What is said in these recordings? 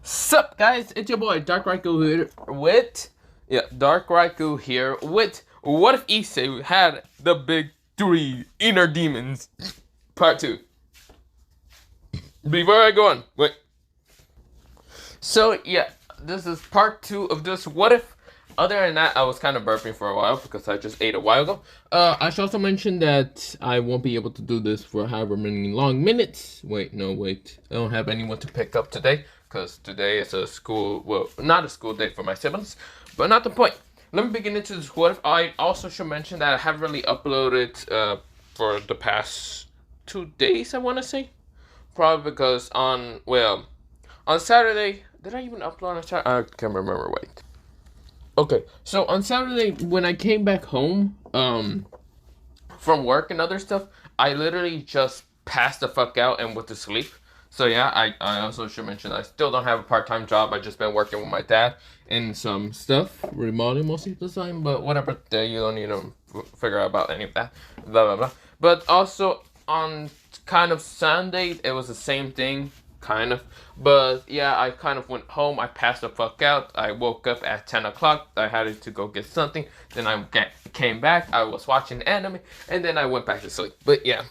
Sup guys, it's your boy Dark Raikou here with What If Issei Had the Big Three Inner Demons Part 2. Before I go on, wait. So yeah, this is part 2 of this What If. Other than that, I was kind of burping for a while because I just ate a while ago. I should also mention that I won't be able to do this for however many long minutes. Wait. I don't have anyone to pick up today because today is a school, well, not a school day for my siblings, but not the point. Let me begin into this What If. I also should mention that I haven't really uploaded for the past 2 days, I want to say. Probably because on Saturday, did I even upload on Saturday? I can't remember, wait. Okay, so on Saturday when I came back home, from work and other stuff, I literally just passed the fuck out and went to sleep. So yeah, I also should mention I still don't have a part-time job. I just been working with my dad and some stuff, remodeling most of the time, but whatever, you don't need to figure out about any of that, blah blah blah. But also on kind of Sunday, it was the same thing. Kind of, but yeah, I kind of went home. I passed the fuck out. I woke up at 10 o'clock. I had to go get something. Then I came back. I was watching anime, and then I went back to sleep. But yeah,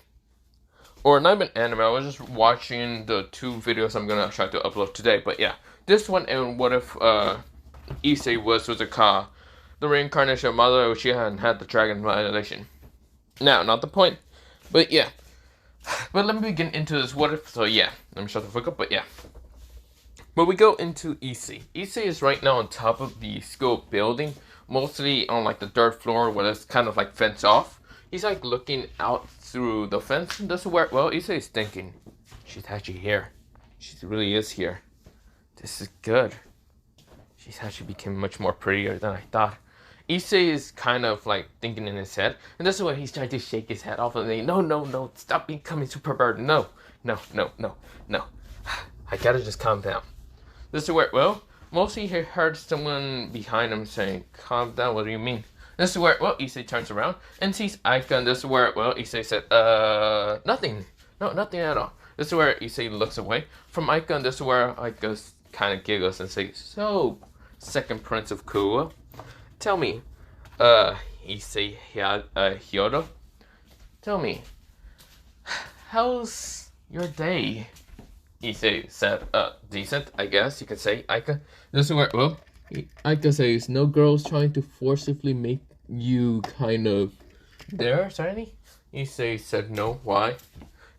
or not even anime. I was just watching the 2 videos I'm gonna try to upload today. But yeah, this one and What If Issei was a car, the reincarnation of Mother Uchiha and had the dragon violation. Now, not the point, but yeah. But let me begin into this What If. So yeah, let me shut the fuck up, but yeah. But we go into Issei. Issei is right now on top of the school building, mostly on like the 3rd floor where it's kind of like fenced off. He's like looking out through the fence, and this is where, well, Issei is thinking, she's actually here. She really is here. This is good. She's actually became much more prettier than I thought. Issei is kind of like thinking in his head, and this is where he's trying to shake his head off and say, no, stop becoming super bird. No. I gotta just calm down. This is where, well, mostly he heard someone behind him saying, calm down, what do you mean? This is where, well, Issei turns around and sees Aika, and this is where, well, Issei said, nothing. No, nothing at all. This is where Issei looks away from Aika, and this is where Aika kind of giggles and says, so, second prince of Kuwa, tell me, Issei Hyodo, tell me, how's your day? Issei said, decent, I guess you could say, Aika. This is where, well, Aika says, no girls trying to forcibly make you kind of there, Tiny? Issei said, no, why?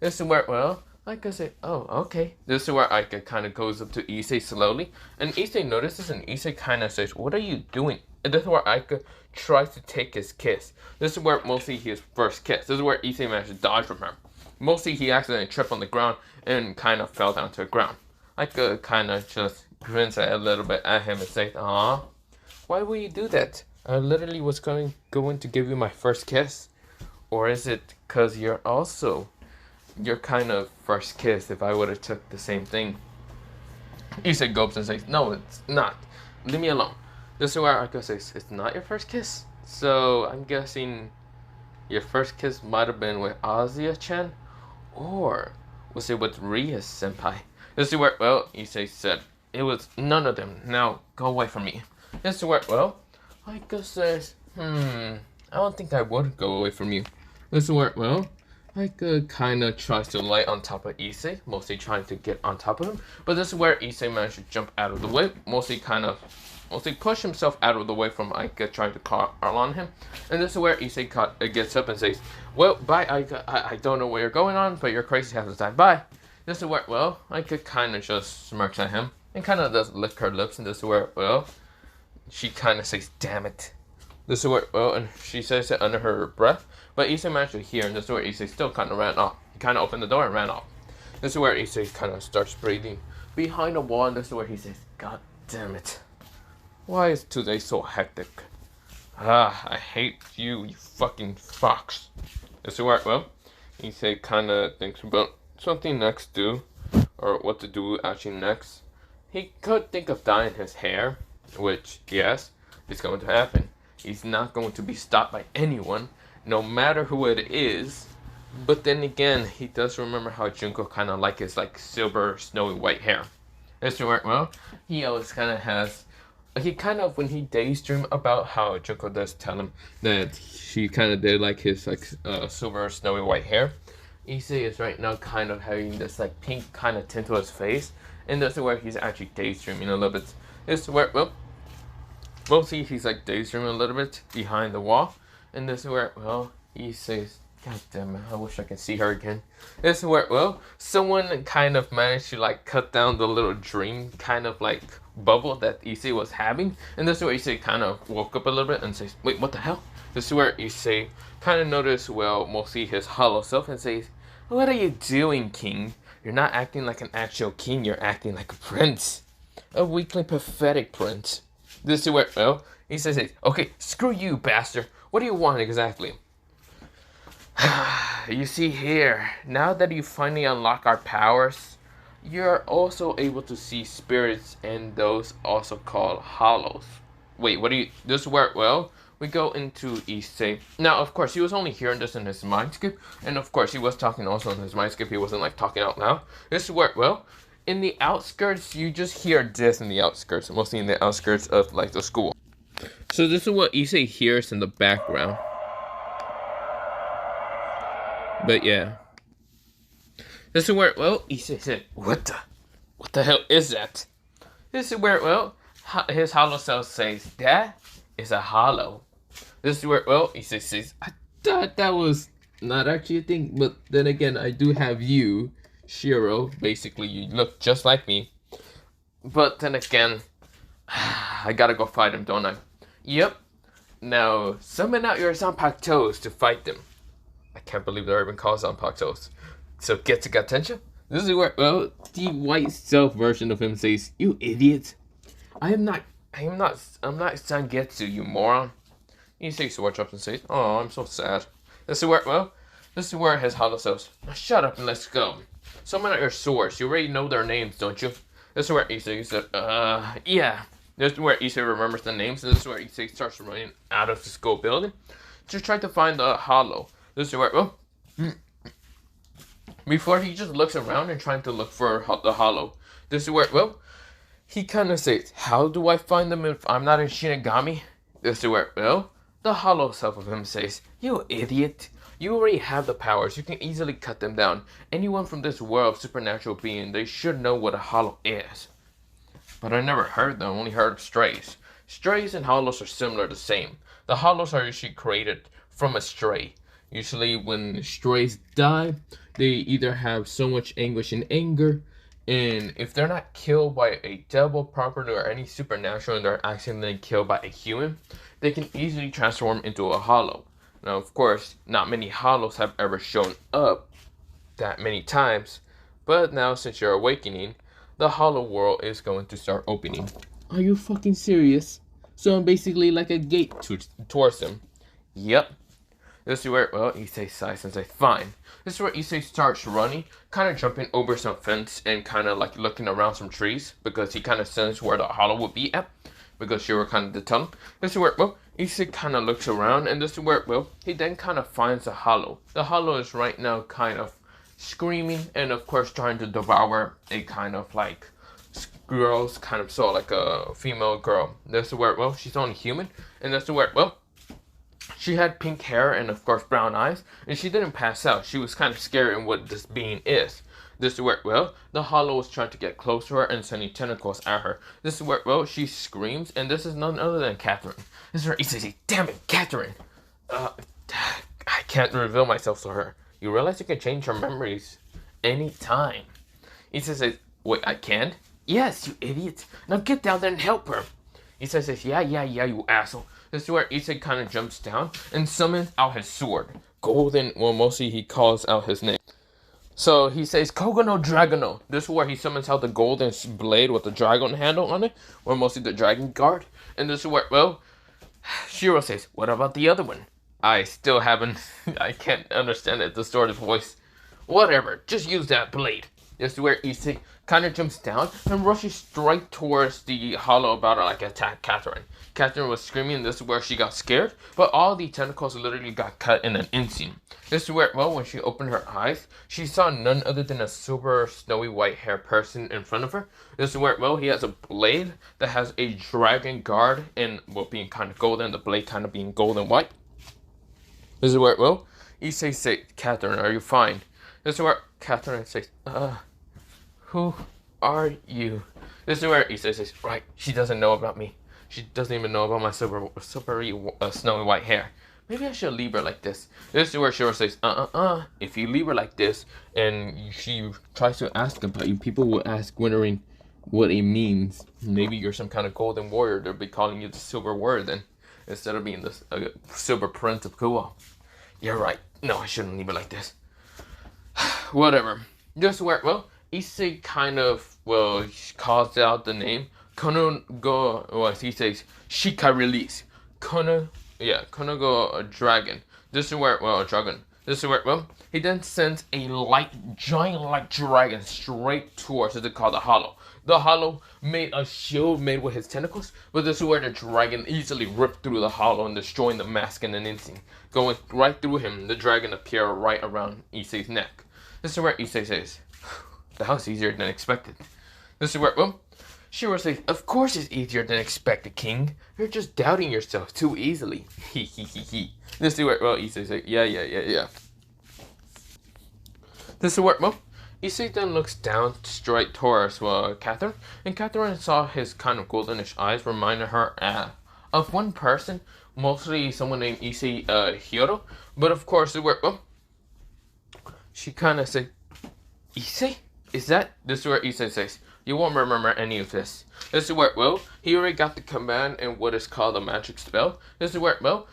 This is where, well, Aika said, oh, okay. This is where Aika kind of goes up to Issei slowly, and Issei notices, and Issei kind of says, what are you doing? And this is where Aika tries to take his kiss. This is where mostly his first kiss. This is where Issei managed to dodge from her. Mostly he accidentally tripped on the ground and kind of fell down to the ground. Aika kind of just grins a little bit at him and says, aw, why would you do that? I literally was going to give you my first kiss. Or is it because you're also your kind of first kiss if I would have took the same thing? Issei gulps and says, no, it's not. Leave me alone. This is where Aika says, it's not your first kiss? So I'm guessing your first kiss might have been with Azia-chan? Or was it with Ria senpai? This is where, well, Issei said, it was none of them. Now, go away from me. This is where, well, Aika says, I don't think I would go away from you. This is where, well, Aika kind of tries to light on top of Issei, mostly trying to get on top of him. But this is where Issei managed to jump out of the way, mostly push himself out of the way from Aika trying to call on him. And this is where Issei gets up and says, well, bye Aika, I don't know where you're going on, but you're crazy half the time, bye. This is where, well, Aika kind of just smirks at him and kind of does lick her lips, and this is where, well, she kind of says, damn it. This is where, well, and she says it under her breath, but Issei managed to hear, and this is where Issei still kind of ran off. He kind of opened the door and ran off. This is where Issei kind of starts breathing behind a wall, and this is where he says, god damn it. Why is today so hectic? I hate you, you fucking fox. This is where, well, Issei kind of thinks about something next to, or what to do actually next. He could think of dyeing his hair, which, yes, is going to happen. He's not going to be stopped by anyone, no matter who it is. But then again, he does remember how Junko kind of like his like silver, snowy white hair. This is where, well, he always kind of has. He kind of, when he daydream about how Junko does tell him that she kind of did like his like silver snowy white hair. Issei is right now kind of having this like pink kind of tint to his face, and this is where he's actually daydreaming a little bit. This is where, well, mostly he's like daydreaming a little bit behind the wall, and this is where, well, he says, God damn it, I wish I could see her again. This is where, well, someone kind of managed to like cut down the little dream kind of like bubble that Issei was having, and this is where Issei kind of woke up a little bit and says, wait, what the hell? This is where Issei kind of noticed, well, mostly his hollow self, and says, what are you doing, king? You're not acting like an actual king, you're acting like a prince. A weakling, pathetic prince. This is where, well, he says, okay, screw you, bastard. What do you want exactly? You see here, now that you finally unlock our powers, you're also able to see spirits and those also called hollows. Wait, what do you, this is where, well, we go into Issei. Now, of course, he was only hearing this in his mind skip, and of course, he was talking also in his mind skip. He wasn't like talking out loud. This is where, well, in the outskirts, you just hear this in the outskirts, mostly in the outskirts of like the school. So this is what Issei hears in the background. But yeah, this is where, well, Issei said, what the hell is that? This is where, well, his hollow self says, that is a hollow. This is where, well, Issei says, I thought that was not actually a thing, but then again, I do have you, Shiro. Basically, you look just like me. But then again, I gotta go fight him, don't I? Yep. Now, summon out your Zanpakutos to fight them. I can't believe they're even called Zanpakutos. So get to attention. This is where, well, the white self version of him says, you idiot. I'm not Zangetsu, you moron. He takes the watch up and says, oh, I'm so sad. This is where, well, this is where his hollow says, now shut up and let's go. Summon out your swords. You already know their names, don't you? This is where Issei said, yeah. This is where Issei remembers the names, and this is where Issei starts running out of the school building to try to find the hollow. This is where, well, before he just looks around and trying to look for the hollow. This is where, well, he kind of says, how do I find them if I'm not in Shinigami? This is where, well, the hollow self of him says, you idiot. You already have the powers. You can easily cut them down. Anyone from this world of supernatural being, they should know what a hollow is. But I never heard them, only heard of strays. Strays and hollows are similar, the same. The hollows are usually created from a stray. Usually when strays die, they either have so much anguish and anger, and if they're not killed by a devil, property, or any supernatural, and they're accidentally killed by a human, they can easily transform into a hollow. Now, of course, not many hollows have ever shown up that many times, but now since you're awakening, the hollow world is going to start opening. Are you fucking serious? So I'm basically like a gate towards them. Yep. This is where, well, Issei sighs and says, fine. This is where Issei starts running, kind of jumping over some fence and kind of like looking around some trees because he kind of sensed where the hollow would be at because Shiro kind of did tell him. This is where, well, Issei kind of looks around, and this is where, well, he then kind of finds the hollow. The hollow is right now kind of screaming and, of course, trying to devour a kind of like girl's kind of soul, like a female girl. This is where, well, she's only human, and this is where, well, she had pink hair and, of course, brown eyes, and she didn't pass out. She was kind of scared in what this being is. This is where, well, the hollow was trying to get close to her and sending tentacles at her. This is where, well, she screams, and this is none other than Catherine. This is where Issei says, damn it, Catherine! I can't reveal myself to her. You realize you can change her memories anytime. Issei says, wait, I can't? Yes, you idiot. Now get down there and help her. Issei says, yeah, you asshole. This is where Issei kind of jumps down and summons out his sword. Golden, well, mostly he calls out his name. So he says, Kogono Dragono. This is where he summons out the golden blade with the dragon handle on it, or mostly the dragon guard. And this is where, well, Shiro says, what about the other one? I still haven't, I can't understand it, distorted voice. Whatever, just use that blade. This is where Issei kind of jumps down and rushes straight towards the hollow about to like attack Catherine. Catherine was screaming. This is where she got scared, but all the tentacles literally got cut in an instant. This is where, well, when she opened her eyes, she saw none other than a super snowy white hair person in front of her. This is where, well, he has a blade that has a dragon guard and, well, being kind of golden, the blade kind of being golden white. This is where, well, Issei says, Catherine, are you fine? This is where Catherine says, who are you? This is where Issei says, right, she doesn't know about me. She doesn't even know about my super snowy white hair. Maybe I should leave her like this. This is where Shiro says, if you leave her like this, and she tries to ask about you, people will ask, wondering what it means. Maybe you're some kind of golden warrior. They'll be calling you the silver warrior then, instead of being the silver prince of Kuo. You're right. No, I shouldn't leave her like this. Whatever. Just where, well, Issei kind of, well, calls out the name. Kono go, well, he says, Shika release. Kono go dragon. This is where, well, a dragon. This is where, well, he then sends a giant light dragon straight towards what they call the hollow. The hollow made a shield made with his tentacles, but this is where the dragon easily ripped through the hollow and destroying the mask in an instant. Going right through him, the dragon appeared right around Issei's neck. This is where Issei says, that was easier than expected. This is where, well, Shiro says, of course it's easier than expected, King. You're just doubting yourself too easily. He. This is where, well, Issei says, yeah. This is where, well, Issei then looks down straight towards Catherine, and Catherine saw his kind of goldenish eyes reminding her of one person, mostly someone named Issei Hiro. But of course, where, well, she kind of said, Issei? Is that? This is where Issei says, you won't remember any of this. This is where, well, he already got the command and what is called a magic spell. This is where, well,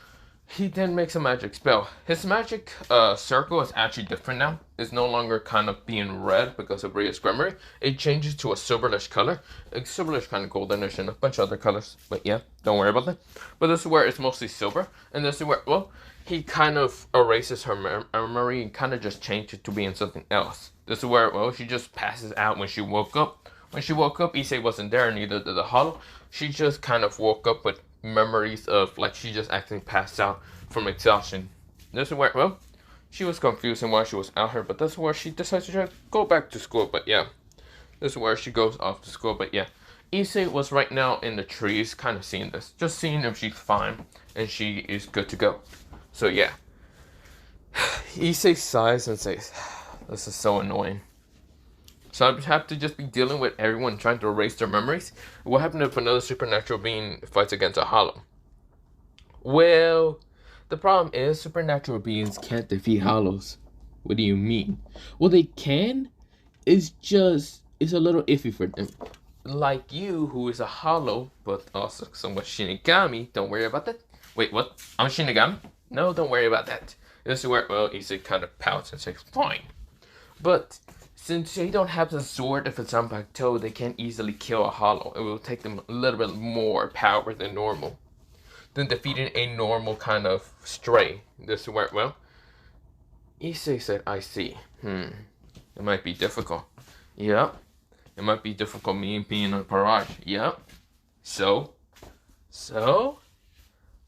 he then makes a magic spell. His magic circle is actually different now. It's no longer kind of being red because of Ria's Gremory. It changes to a silverish color. A silverish kind of goldenish and a bunch of other colors. But yeah, don't worry about that. But this is where it's mostly silver. And this is where, well, he kind of erases her memory and kind of just changes it to being something else. This is where, well, she just passes out when she woke up. When she woke up, Issei wasn't there, neither did the hollow. She just kind of woke up with memories of, like, she just actually passed out from exhaustion. This is where, well, she was confused and why she was out here, but this is where she decides to go back to school, but yeah. This is where she goes off to school, but yeah. Issei was right now in the trees, kind of seeing this. Just seeing if she's fine, and she is good to go. So yeah. Issei sighs and says, this is so annoying. So I'd have to just be dealing with everyone trying to erase their memories. What happened if another supernatural being fights against a hollow? Well, the problem is supernatural beings can't defeat hollows. What do you mean? Well, they can. It's a little iffy for them. Like you, who is a hollow, but also somewhat Shinigami. Don't worry about that. Wait, what? I'm Shinigami? No, don't worry about that. This is where, well, Issei kind of pouts and says, fine. But since they don't have the sword of a Zanpakuto, they can't easily kill a hollow. It will take them a little bit more power than normal. Than defeating a normal kind of stray. This is where, well, Issei said, I see. It might be difficult. Yep. It might be difficult me being a barrage. Yep. So,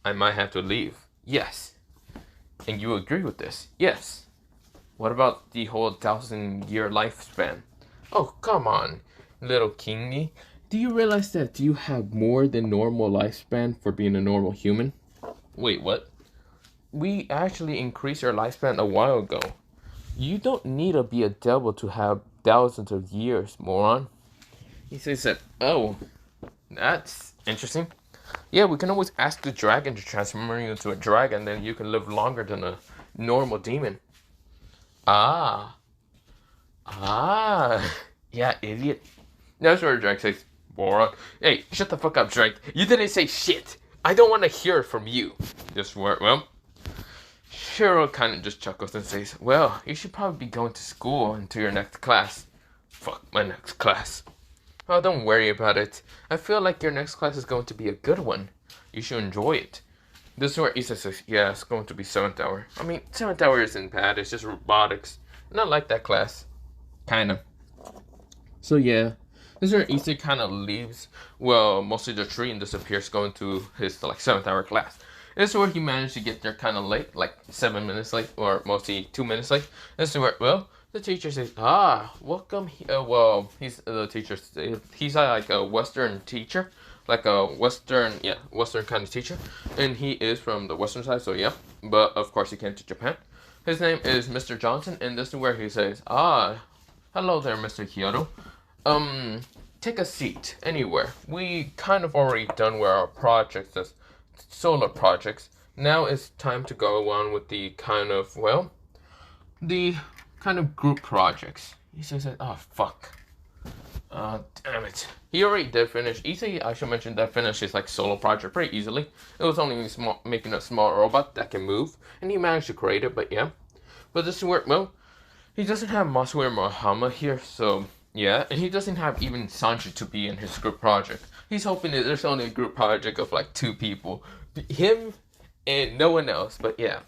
I might have to leave. Yes. And you agree with this? Yes. What about the whole 1,000-year lifespan? Oh, come on, little kingy. Do you realize that you have more than normal lifespan for being a normal human? Wait, what? We actually increased our lifespan a while ago. You don't need to be a devil to have thousands of years, moron. He said, oh, that's interesting. Yeah, we can always ask the dragon to transform you into a dragon, then you can live longer than a normal demon. Ah. Yeah, idiot. That's where Drake says, moron. Hey, shut the fuck up, Drake. You didn't say shit. I don't want to hear it from you. Just where, well, Shiro kind of just chuckles and says, well, you should probably be going to school into your next class. Fuck my next class. Oh, don't worry about it. I feel like your next class is going to be a good one. You should enjoy it. This is where Issei says, yeah, it's going to be 7th hour. I mean, 7th hour isn't bad. It's just robotics. Not like that class. Kind of. So yeah, this is where Issei kind of leaves, well, mostly the tree and disappears going to his like 7th hour class. This is where he managed to get there kind of late, like 7 minutes late, or mostly 2 minutes late. This is where, well, the teacher says, "Ah, welcome." Well, he's the teacher. He's like a Western teacher, like a Western, yeah, Western kind of teacher, and he is from the Western side. So yeah, but of course he came to Japan. His name is Mr. Johnson, and this is where he says, "Ah, hello there, Mr. Kyoto. Um, take a seat anywhere. We kind of already done with our projects as solar projects. Now it's time to go on with the kind of, well, the kind of group projects." He says, "Oh, fuck. Damn it." He already did finish. Issei, I should mention, that finished his like solo project pretty easily. It was only making a small robot that can move, and he managed to create it, but yeah. But this is where, well, he doesn't have Masue Mohama here, so yeah, and he doesn't have even Sanji to be in his group project. He's hoping that there's only a group project of like 2 people, him and no one else, but yeah.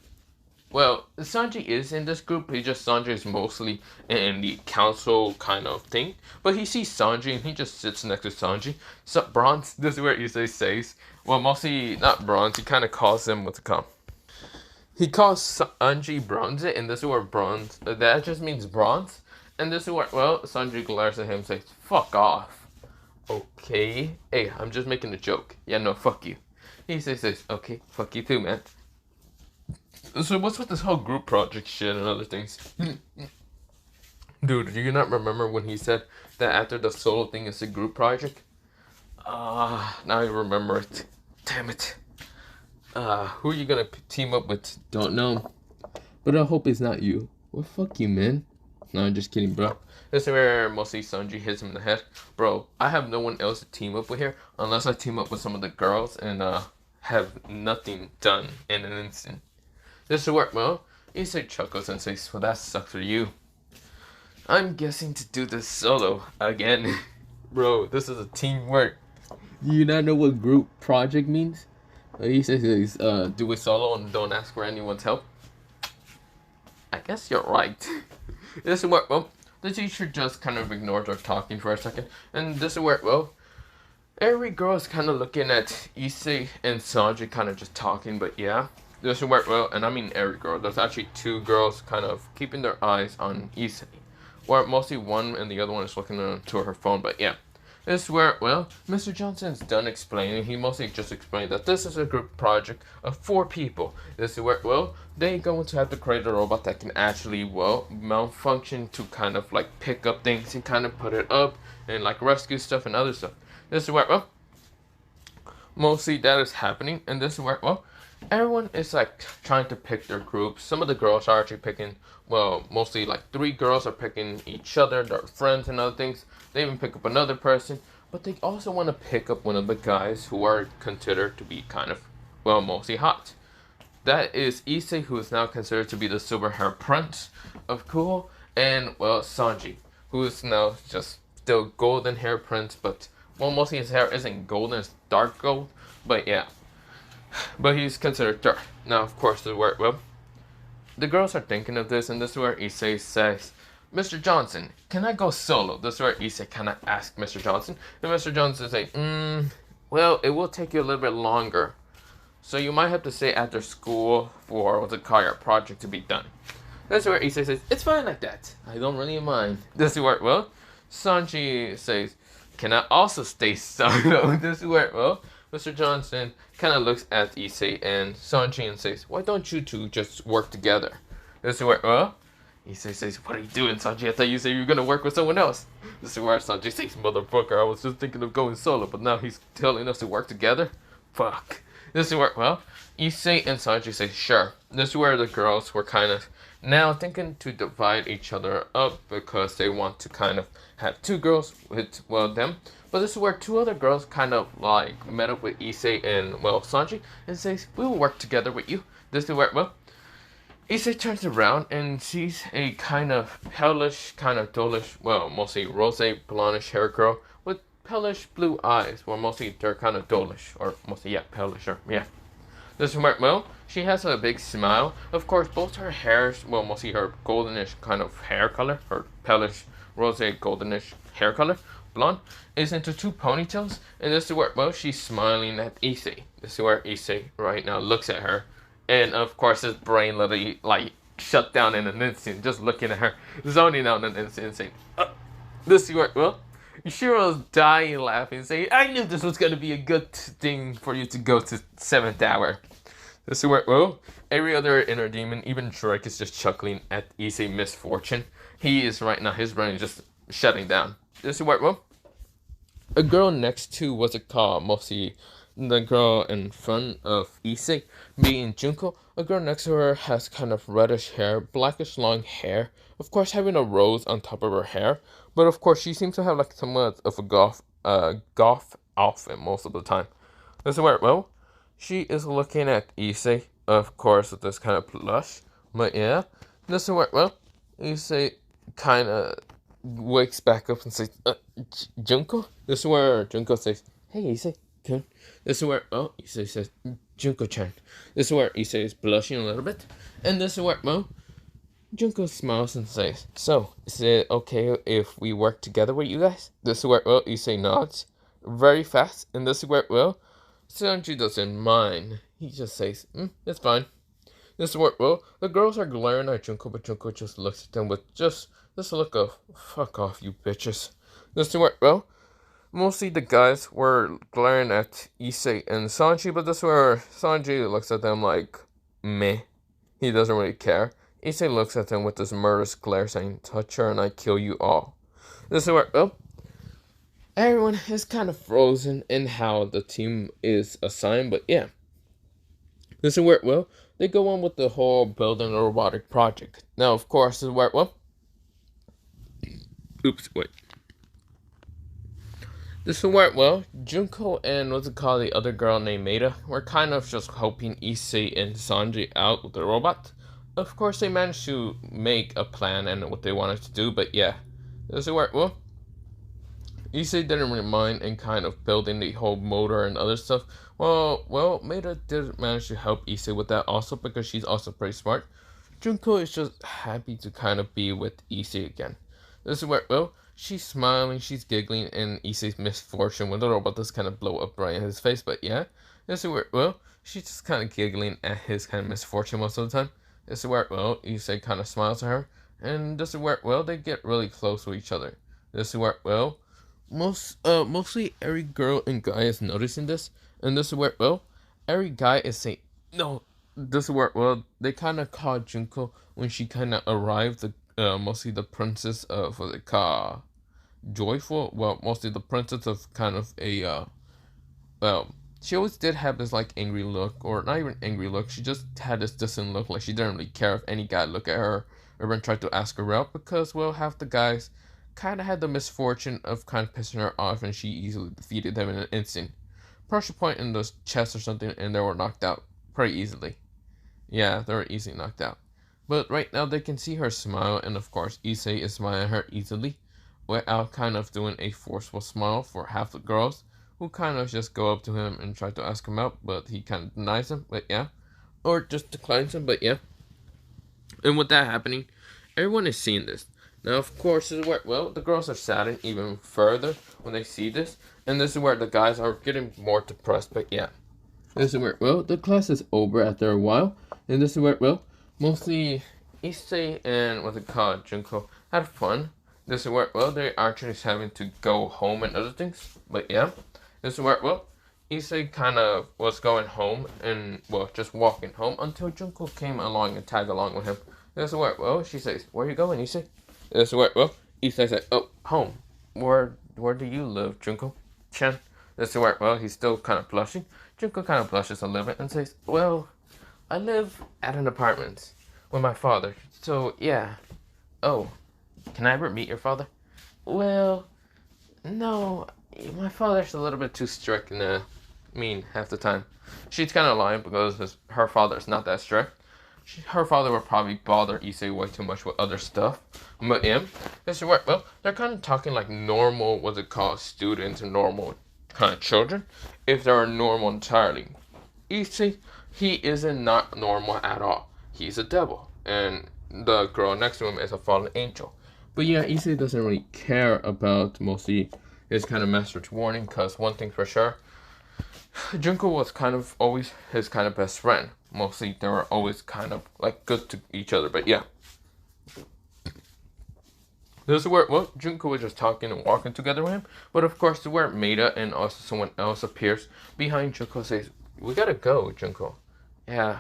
Well, Sanji is in this group. He just Sanji is mostly in the council kind of thing. But he sees Sanji and he just sits next to Sanji. So Bronze, this is where Issei says, well, mostly not Bronze. He kind of calls him what's it called. He calls Sanji Bronze, and this is where bronze. That just means bronze. And this is where, well, Sanji glares at him and says, "Fuck off." Okay. Hey, I'm just making a joke. Yeah, no, fuck you. He says, "Okay, fuck you too, man." So what's with this whole group project shit and other things? Dude, do you not remember when he said that after the solo thing is a group project? Now I remember it. Damn it. Who are you gonna team up with? Don't know. But I hope it's not you. Well, fuck you, man. No, I'm just kidding, bro. This is where mostly Sanji hits him in the head. Bro, I have no one else to team up with here unless I team up with some of the girls and have nothing done in an instant. This will work, well. Issei chuckles and says, "Well, that sucks for you. I'm guessing to do this solo again." Bro, this is a teamwork. Do you not know what group project means? He says, "Do it solo and don't ask for anyone's help." I guess you're right. This is where, well, the teacher just kind of ignores our talking for a second. And this is where, well, every girl is kind of looking at Issei and Sanji kind of just talking, but yeah. This is where, well, and I mean every girl. There's actually 2 girls kind of keeping their eyes on Issei. Or mostly one and the other one is looking to her phone, but yeah. This is where, well, Mr. Johnson's done explaining. He mostly just explained that this is a group project of 4 people. This is where, well, they're going to have to create a robot that can actually, well, malfunction to kind of like pick up things and kind of put it up and like rescue stuff and other stuff. This is where, well, mostly that is happening. And this is where, well, everyone is like trying to pick their groups. Some of the girls are actually picking, well, mostly like 3 girls are picking each other, their friends and other things. They even pick up another person, but they also want to pick up one of the guys who are considered to be kind of, well, mostly hot. That is Issei, who is now considered to be the silver hair prince of cool, and, well, Sanji, who is now just still golden hair prince, but, well, mostly his hair isn't golden, it's dark gold, but yeah. But he's considered third. Now, of course, well, the girls are thinking of this, and this is where Issei says, "Mr. Johnson, can I go solo?" This is where Issei kind of asks Mr. Johnson, and Mr. Johnson says, "Well, it will take you a little bit longer, so you might have to stay after school for what's it called, your project to be done." This is where Issei says, "It's fine like that. I don't really mind." This is where, well, Sanji says, "Can I also stay solo?" This is where, well, Mr. Johnson kind of looks at Issei and Sanji and says, "Why don't you 2 just work together?" This is where, well, Issei says, "What are you doing, Sanji? I thought you said you were going to work with someone else." This is where Sanji says, "Motherfucker, I was just thinking of going solo, but now he's telling us to work together? Fuck." This is where, well, Issei and Sanji say, "Sure." This is where the girls were kind of now thinking to divide each other up because they want to kind of have 2 girls with, well, them. But this is where 2 other girls kind of like met up with Issei and, well, Sanji and says, "We will work together with you." This is where, well, Issei turns around and sees a kind of palish, kind of dullish, well, mostly rose blondish hair girl with palish blue eyes. Well, mostly they're kind of dullish, or mostly, yeah, palish, or yeah. This is where, well, she has a big smile. Of course, both her hairs, well, mostly her goldenish kind of hair color, her palish rose goldenish hair color, blonde, is into two ponytails, and this is where, well, she's smiling at Issei. This is where Issei right now looks at her, and of course his brain literally like shut down in an instant, just looking at her, zoning out in an instant, saying, this is where, well, Shiro's dying laughing, saying, I knew this was going to be a good thing for you to go to 7th hour. This is where, well, every other inner demon, even Drake, is just chuckling at Issei's misfortune. He is right now, his brain is just shutting down. This is where, well, a girl next to, what's it called, mostly the girl in front of Issei, being Junko. A girl next to her has kind of reddish hair, blackish long hair, of course having a rose on top of her hair, but of course she seems to have like somewhat of a goth outfit most of the time. This is where, well, she is looking at Issei, of course, with this kind of blush, but yeah, this is where, well, Issei kind of wakes back up and says, Junko? This is where Junko says, hey Issei, come. This is where, oh, Issei says, Junko-chan. This is where Issei is blushing a little bit. And this is where, well, Junko smiles and says, so, is it okay if we work together with you guys? This is where, well, Issei nods very fast. And this is where, well, Sanji doesn't mind. He just says, it's fine. This is where, well, the girls are glaring at Junko, but Junko just looks at them with just this look of, fuck off, you bitches. This is where, well, mostly the guys were glaring at Issei and Sanji, but this is where Sanji looks at them like, meh. He doesn't really care. Issei looks at them with this murderous glare saying, touch her and I kill you all. This is where, well, everyone is kind of frozen in how the team is assigned, but yeah. This is where, well, they go on with the whole building a robotic project. Now, of course, this is where, well, oops, wait. This is where, well, Junko and what's it called, the other girl named Maida, were kind of just helping Issei and Sanji out with the robot. Of course, they managed to make a plan and what they wanted to do, but yeah. This is where, well, Issei didn't really mind in kind of building the whole motor and other stuff. Well, Maida did manage to help Issei with that also because she's also pretty smart. Junko is just happy to kind of be with Issei again. This is where, well, she's smiling, she's giggling, and Issei's misfortune when the robot does kind of blow up right in his face, but yeah. This is where, well, she's just kind of giggling at his kind of misfortune most of the time. This is where, well, Issei kind of smiles at her, and this is where, well, they get really close to each other. This is where, well, mostly every girl and guy is noticing this, and this is where, well, every guy is saying, no, this is where, well, they kind of caught Junko when she kind of arrived, mostly the princess of, what they call, joyful, well, mostly the princess of kind of a, well, she always did have this, like, angry look, or not even angry look, she just had this distant look, like she didn't really care if any guy looked at her, or even tried to ask her out, because, well, half the guys kind of had the misfortune of kind of pissing her off, and she easily defeated them in an instant. Pressure point in the chest or something, and they were knocked out pretty easily. Yeah, they were easily knocked out. But right now they can see her smile, and of course Issei is smiling at her easily, without kind of doing a forceful smile for half the girls, who kind of just go up to him and try to ask him out, but he kind of denies them, but yeah. Or just declines him, but yeah. And with that happening, everyone is seeing this. Now, of course, this is where, well, the girls are saddened even further when they see this. And this is where the guys are getting more depressed, but yeah. This is where, well, the class is over after a while. And this is where, well, mostly Issei and, what's it called, Junko had fun. This is where, well, they're actually having to go home and other things, but yeah. This is where, well, Issei kind of was going home and, well, just walking home until Junko came along and tagged along with him. This is where, well, she says, where are you going, Issei? This is where, well, Issei said, oh, home. Where do you live, Junko-chan? This is where, well, he's still kind of blushing. Junko kind of blushes a little bit and says, well, I live at an apartment with my father, so yeah. Oh, can I ever meet your father? Well, no, my father's a little bit too strict and mean half the time. She's kind of lying because her father's not that strict. Her father would probably bother Issei way too much with other stuff. But yeah, this is where, well, they're kind of talking like normal, what's it called, students and normal kind of children, if they're normal entirely. Issei, he isn't not normal at all. He's a devil. And the girl next to him is a fallen angel. But yeah, Issei doesn't really care about mostly his kind of master's warning, because one thing for sure, Junko was kind of always his kind of best friend. Mostly they were always kind of like good to each other, but yeah. This is where, well, Junko was just talking and walking together with him, but of course, where Maida and also someone else appears behind Junko, says, "We gotta go, Junko." Yeah,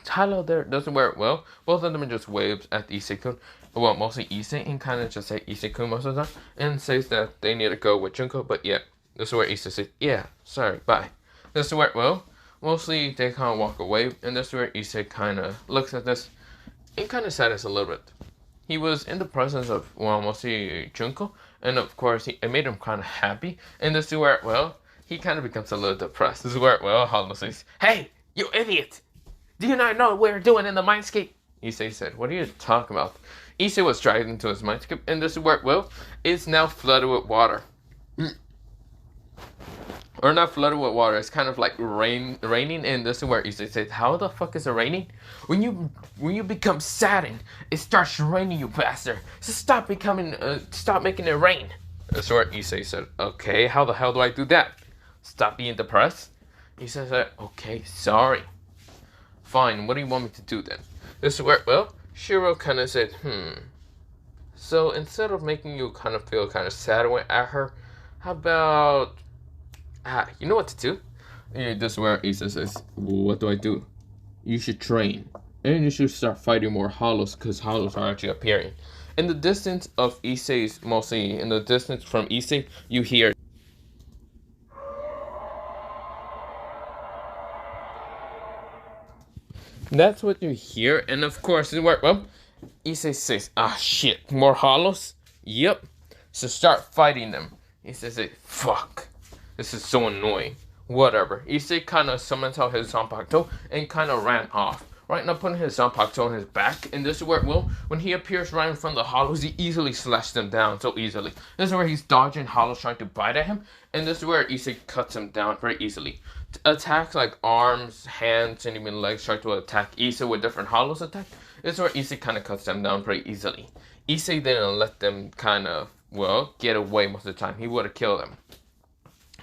hello there. Doesn't work well. Both of them just waves at Issei-kun. Well, mostly Issei, and kind of just say Issei-kun most of the time, and says that they need to go with Junko, but yeah. This is where Issei says, "Yeah, sorry, bye." This is where, well, mostly they kind of walk away, and this is where Issei kind of looks at this and kind of saddens a little bit. He was in the presence of, well, mostly Junko, and of course, it made him kind of happy, and this is where, well, he kind of becomes a little depressed. This is where, well, Hollow says, "Hey, you idiot! Do you not know what we're doing in the mindscape?" Issei said, "What are you talking about?" Issei was dragged into his mindscape, and this is where, well, it's now flooded with water. Or not flooded with water, it's kind of like raining, and this is where Issei said, "How the fuck is it raining? When you become saddened, it starts raining, you bastard. So stop making it rain." That's where Issei said, "Okay, how the hell do I do that? Stop being depressed?" Issei said, "Okay, sorry. Fine, what do you want me to do then?" This is where, well, Shiro kind of said, "So instead of making you kind of feel kind of sad at her, how about, you know what to do?" Yeah, this is where Issei says, "What do I do?" "You should train. And you should start fighting more hollows, because hollows are actually appearing." In the distance of Issei's, mostly in the distance from Issei, you hear. That's what you hear, and of course, well, Issei says, "Ah, shit, more hollows?" "Yep. So start fighting them." Issei says, "Fuck. This is so annoying." Whatever. Issei kind of summons out his Zanpakuto and kind of ran off. Right now, putting his Zanpakuto on his back, and this is where, well, when he appears right in front of the hollows, he easily slashes them down so easily. This is where he's dodging hollows trying to bite at him, and this is where Issei cuts him down very easily. Attacks like arms, hands, and even legs try to attack Issei with different hollows attack. This is where Issei kind of cuts them down pretty easily. Issei didn't let them kind of, well, get away most of the time. He would have killed them.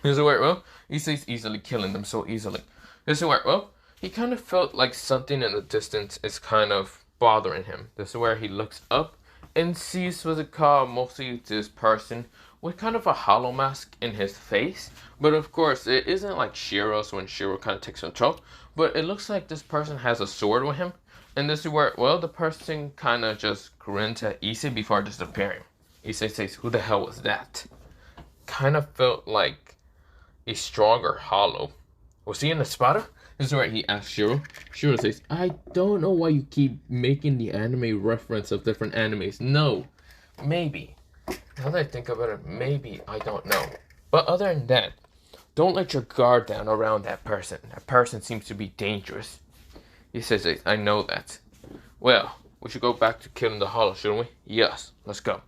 This is where, well, Issei's easily killing them so easily. This is where, well, he kind of felt like something in the distance is kind of bothering him. This is where he looks up and sees what's it called, mostly this person with kind of a hollow mask in his face. But of course, it isn't like Shiro's when Shiro kind of takes control. But it looks like this person has a sword with him. And this is where, well, the person kind of just grins at Issei before disappearing. Issei says, "Who the hell was that?" Kind of felt like a stronger hollow. Was he in the spotter? This is where he asks Shiro. Shiro says, "I don't know why you keep making the anime reference of different animes. No, maybe. Now that I think about it, maybe, I don't know. But other than that, don't let your guard down around that person. That person seems to be dangerous." He says, "I know that." "Well, we should go back to killing the hollow, shouldn't we?" "Yes, let's go."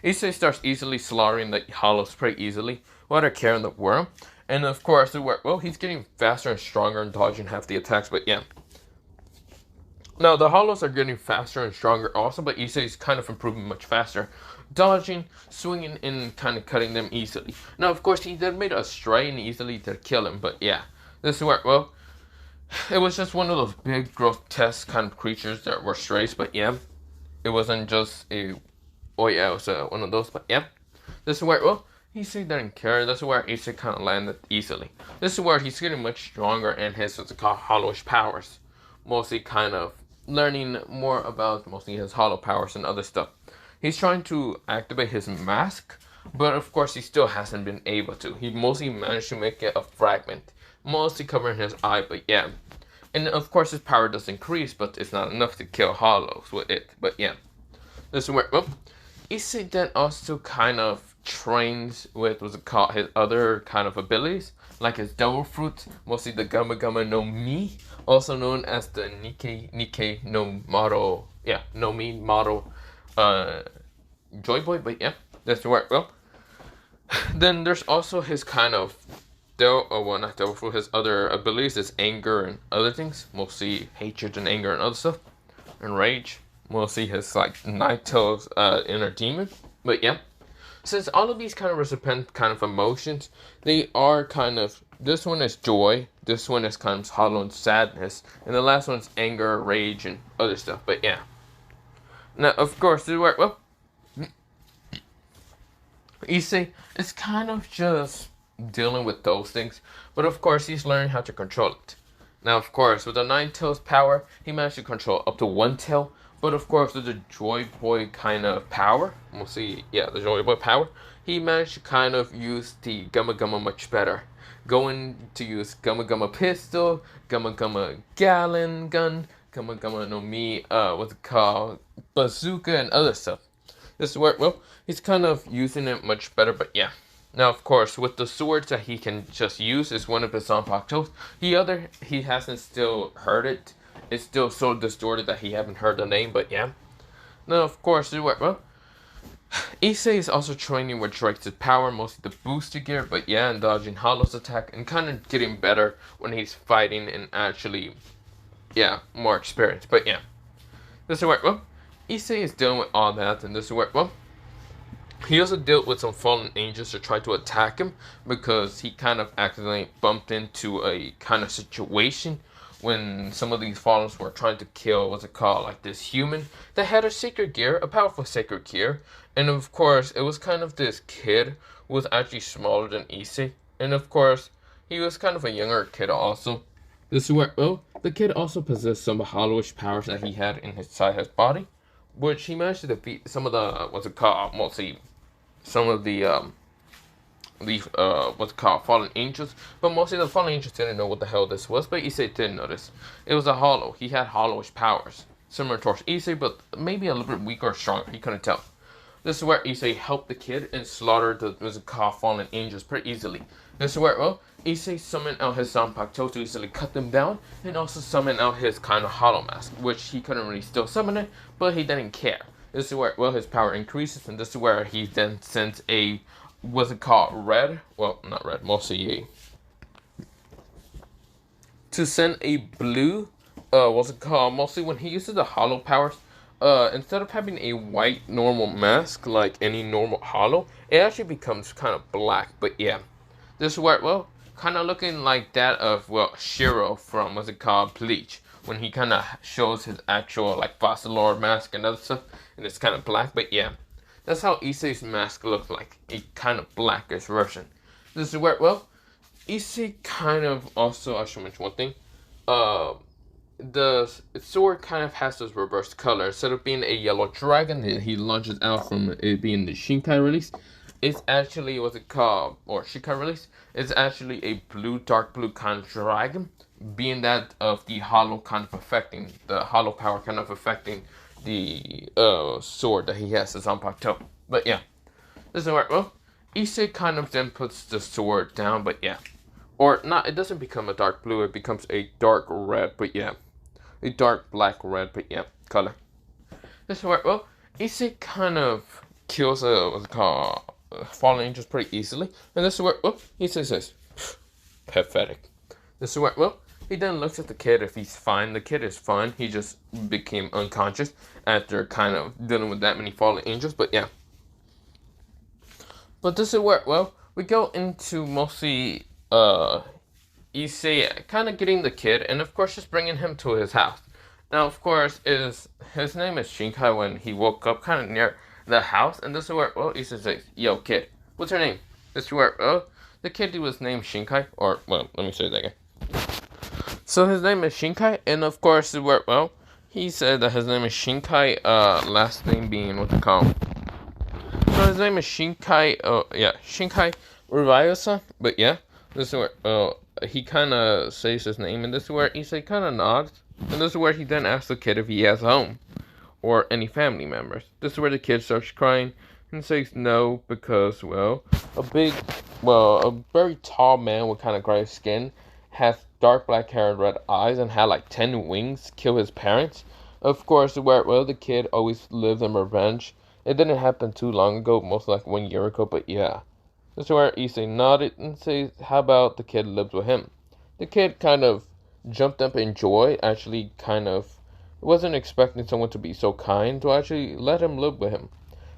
Issei starts easily slaughtering the hollows pretty easily, without caring the worm. And of course, well, he's getting faster and stronger and dodging half the attacks, but yeah. Now, the hollows are getting faster and stronger also, but Issei's kind of improving much faster. Dodging, swinging, and kind of cutting them easily. Now, of course, he did made a stray and easily did kill him, but yeah. This is where, well, it was just one of those big, grotesque kind of creatures that were strays, but yeah. It wasn't just a, oh yeah, it was one of those, but yeah. This is where, well, Issei didn't care. This is where Issei kind of landed easily. This is where he's getting much stronger in his, what's it called, hollowish powers. Mostly kind of learning more about mostly his hollow powers and other stuff. He's trying to activate his mask, but of course he still hasn't been able to. He mostly managed to make it a fragment, mostly covering his eye, but yeah. And of course his power does increase, but it's not enough to kill hollows with it, but yeah. This is where, well, Issei then also kind of trains with what's it called, his other kind of abilities, like his devil fruit, mostly the Gama Gama no Mi, also known as the Nikkei no Maro, yeah, no Mi Maro, Joy Boy, but yeah, that's where, well, then there's also his kind of, well, not devil fruit, his other abilities is anger and other things, mostly hatred and anger and other stuff, and rage, we'll see his like Night Tail's inner demon. But yeah, since all of these kind of represent kind of emotions, they are kind of, this one is joy, this one is kind of hollow and sadness, and the last one's anger, rage, and other stuff. But yeah, now of course this is where, well, Issei is kind of just dealing with those things, but of course he's learning how to control it. Now of course with the 9 tails power, he managed to control up to 1 tail, but of course with the Joy Boy kind of power, we'll see, yeah, the Joy Boy power, he managed to kind of use the Gumma Gumma much better. Going to use Gumma Gumma pistol, Gumma Gumma gallon gun, Gumma Gumma no Mi, what's it called, bazooka and other stuff. This is where, well, he's kind of using it much better, but yeah. Now, of course, with the swords that he can just use is one of his Zanpakutos. He hasn't still heard it. It's still so distorted that he haven't heard the name, but yeah. Now, of course, well, Issei is also training with Drake's power, mostly the booster gear, but yeah, and dodging Hollow's attack, and kind of getting better when he's fighting and actually, yeah, more experience, but yeah. This is where, well, Issei is dealing with all that, and this is where, well, he also dealt with some fallen angels to try to attack him because he kind of accidentally bumped into a kind of situation when some of these fallens were trying to kill, what's it called, like this human that had a sacred gear, a powerful sacred gear. And of course, it was kind of this kid who was actually smaller than Issei. And of course, he was kind of a younger kid also. This is where, well, the kid also possessed some hollowish powers that he had inside his body, which he managed to defeat some of the, what's it called, mostly some of the what's called fallen angels, but mostly the fallen angels didn't know what the hell this was, but Issei did notice. It was a hollow. He had hollowish powers, similar towards Issei, but maybe a little bit weaker or stronger. He couldn't tell. This is where Issei helped the kid and slaughtered the what's called fallen angels pretty easily. This is where, well, Issei summoned out his Zanpakuto to easily cut them down, and also summoned out his kind of hollow mask, which he couldn't really still summon it, but he didn't care. This is where, well, his power increases, and this is where he then sends a, what's it called, red? Well, not red, mostly a, to send a blue, what's it called, mostly when he uses the hollow powers, instead of having a white normal mask, like any normal hollow, it actually becomes kind of black, but yeah. This is where, well, kind of looking like that of, well, Shiro from, what's it called, Bleach, when he kind of shows his actual, like, fossil lord mask and other stuff, and it's kind of black, but yeah. That's how Issei's mask looks like, a kind of blackish version. This is where, well, Issei kind of also, I should mention one thing, the sword kind of has this reversed color. Instead of being a yellow dragon that he launches out from it being the Shinkai release, it's actually, what's it called, or Shinkai release, it's actually a blue, dark blue kind of dragon, being that of the hollow kind of affecting, the hollow power kind of affecting the sword that he has, the Zanpakuto. But yeah, this is where, well, Issei kind of then puts the sword down, but yeah. Or not, it doesn't become a dark blue, it becomes a dark red, but yeah. A dark black red, but yeah, color. This is where, well, Issei kind of kills what's it called, fallen angels pretty easily. And this is where, well, Issei says, pathetic. This is where, well, he then looks at the kid if he's fine. The kid is fine. He just became unconscious after kind of dealing with that many fallen angels. But yeah. But this is where, well, we go into mostly Issei kind of getting the kid, and of course just bringing him to his house. Now, of course, his name is Shinkai when he woke up kind of near the house, and this is where, well, Issei says, yo, kid, what's your name? This is where, the kid was named Shinkai, or, well, let me say that again. So his name is Shinkai, and of course, where, well, he said that his name is Shinkai, last name being, what's it called? So his name is Shinkai, Shinkai Rivaya-san, but yeah, this is where, he kind of says his name, and this is where Issei kind of nods, and this is where he then asks the kid if he has a home, or any family members. This is where the kid starts crying, and says no, because, well, a very tall man with kind of gray skin, has dark black hair and red eyes, and had like 10 wings, kill his parents. Of course, where, well, the kid always lived in revenge. It didn't happen too long ago, most like 1 year ago, but yeah. This is where Issei nodded and says, how about the kid lives with him? The kid kind of jumped up in joy, actually kind of He wasn't expecting someone to be so kind to actually let him live with him.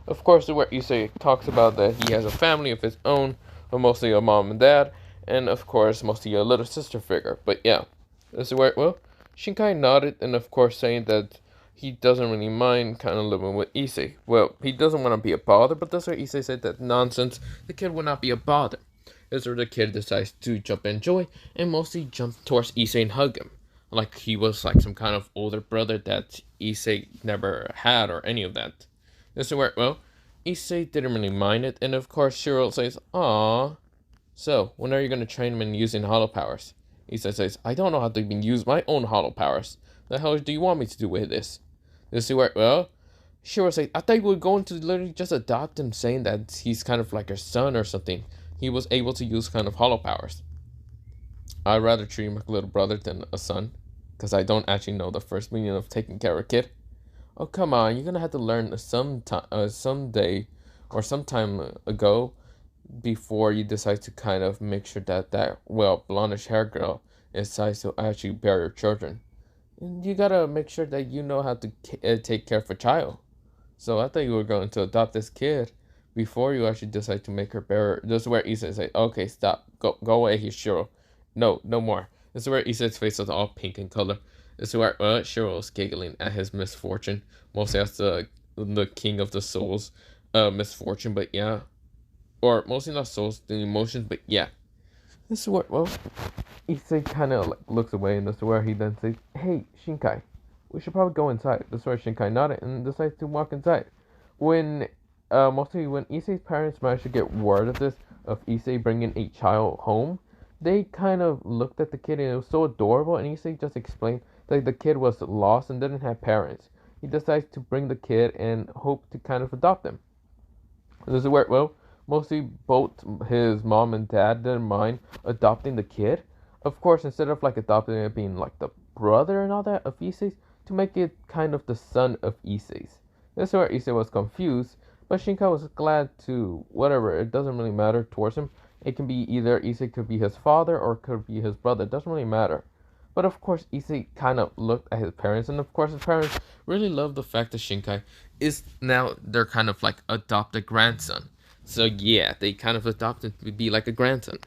Of course, where Issei talks about that he has a family of his own, but mostly a mom and dad, and of course, mostly a little sister figure. But yeah, this is where, well, Shinkai nodded, and of course, saying that he doesn't really mind kind of living with Issei. Well, he doesn't want to be a bother, but that's why Issei said that nonsense. The kid will not be a bother. This is where the kid decides to jump in joy, and mostly jump towards Issei and hug him. Like he was like some kind of older brother that Issei never had, or any of that. This is where, well, Issei didn't really mind it, and of course Shiro says, "Aww. So, when are you gonna train him in using hollow powers?" Issei says, "I don't know how to even use my own hollow powers. The hell do you want me to do with this?" This is where, well, Shiro says, "I thought you were going to literally just adopt him, saying that he's kind of like your son or something. He was able to use kind of hollow powers." I'd rather treat him like a little brother than a son, because I don't actually know the first meaning of taking care of a kid. Oh, come on, you're gonna have to learn someday or sometime ago before you decide to kind of make sure that well, blondish hair girl decides to actually bear your children. And you gotta make sure that you know how to take care of a child. So I thought you were going to adopt this kid before you actually decide to make her bear. This is where Issa say, "Okay, stop, go away, Hishiro. No, no more." This is where Issa's face was all pink in color. This is where Shiro was giggling at his misfortune, mostly as the king of the souls, misfortune. But yeah, or mostly not souls, the emotions. But yeah, this is where, well, Issei kind of like looks away, and this is where he then says, "Hey, Shinkai, we should probably go inside." This is where Shinkai nodded and decides to walk inside. When mostly when Issei's parents managed to get word of this, of Issei bringing a child home, they kind of looked at the kid and it was so adorable, and Issei just explained that the kid was lost and didn't have parents. He decides to bring the kid and hope to kind of adopt him. This is where, well, mostly both his mom and dad didn't mind adopting the kid. Of course, instead of like adopting it being like the brother and all that of Issei's, to make it kind of the son of Issei's. This is where Issei was confused, but Shinkai was glad to, whatever, it doesn't really matter towards him. It can be either Issei could be his father or could be his brother, it doesn't really matter. But of course, Issei kind of looked at his parents, and of course, his parents really love the fact that Shinkai is now their kind of like adopted grandson. So yeah, they kind of adopted to be like a grandson.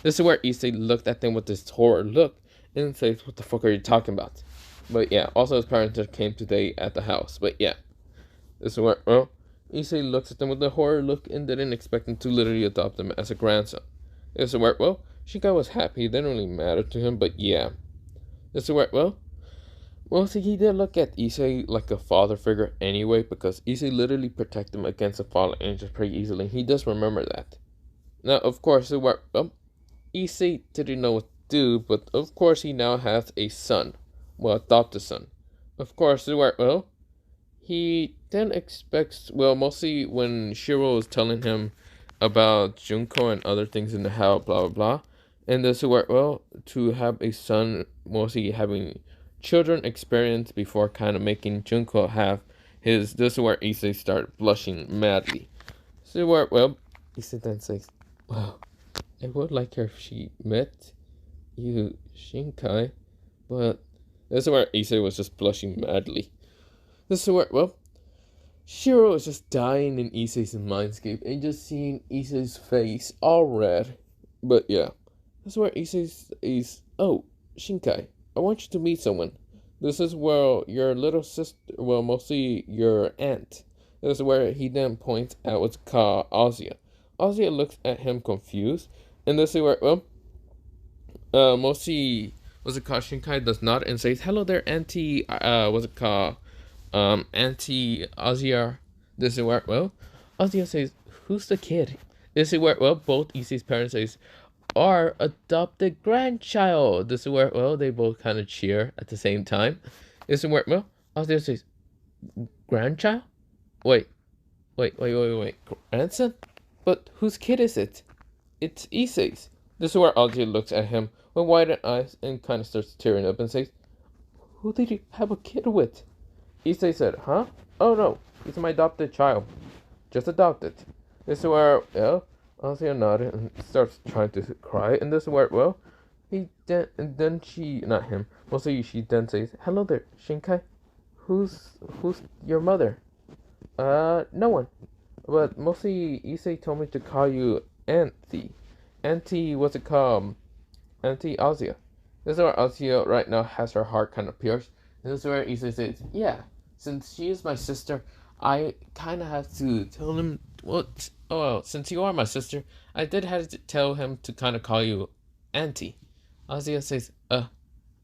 This is where Issei looked at them with this horror look and says, "What the fuck are you talking about?" But yeah, also his parents just came today at the house. But yeah, this is where, well, Issei looks at them with a horror look and didn't expect them to literally adopt him as a grandson. This is where, well, Shinkai was happy, it didn't really matter to him, but yeah. This is where, well, see, he did look at Issei like a father figure anyway, because Issei literally protected him against the fallen angels pretty easily. He does remember that. Now, of course, well, Issei didn't know what to do, but of course he now has a son. Well, adopted son. Of course, well, he then expects, well, mostly when Shiro was telling him about Junko and other things in the house, blah, blah, blah. And this is where, well, to have a son, mostly having children experience before kind of making Junko have his, this is where Issei started blushing madly. So where, well, Issei then says, "Well, I would like her if she met you, Shinkai," but this is where Issei was just blushing madly. This is where, well, Shiro is just dying in Issei's mindscape and just seeing Issei's face all red. But yeah, this is where Issei is, "Oh, Shinkai, I want you to meet someone. This is where your little sister, well, mostly your aunt." This is where he then points out what's called Ozia. Ozia looks at him confused, and this is where, well, mostly, what's it called, Shinkai does not and says, "Hello there, Auntie, what's it called, Auntie Ozia." This is where, well, Ozia says, "Who's the kid?" This is where, well, both Issei's parents says, "Our adopted grandchild." This is where, well, they both kind of cheer at the same time. This is where, well, Ozia says, "Grandchild? Wait. Grandson? But whose kid is it?" "It's Issei's." This is where Ozia looks at him with widened eyes and kind of starts tearing up and says, "Who did you have a kid with?" Issei said, "Huh? Oh no, he's my adopted child. Just adopted." This is where, well, Ozia nodded and starts trying to cry, and this is where, well, and then she, not him, mostly she then says, "Hello there, Shinkai. Who's your mother? No one. But mostly Issei told me to call you Auntie. Auntie, what's it called? Auntie Ozia. This is where Ozia right now has her heart kind of pierced. And this is where Issei says, yeah, since she is my sister, I kind of have to tell him, what? Oh, well, since you are my sister, I did have to tell him to kind of call you Auntie. Ozia says, uh,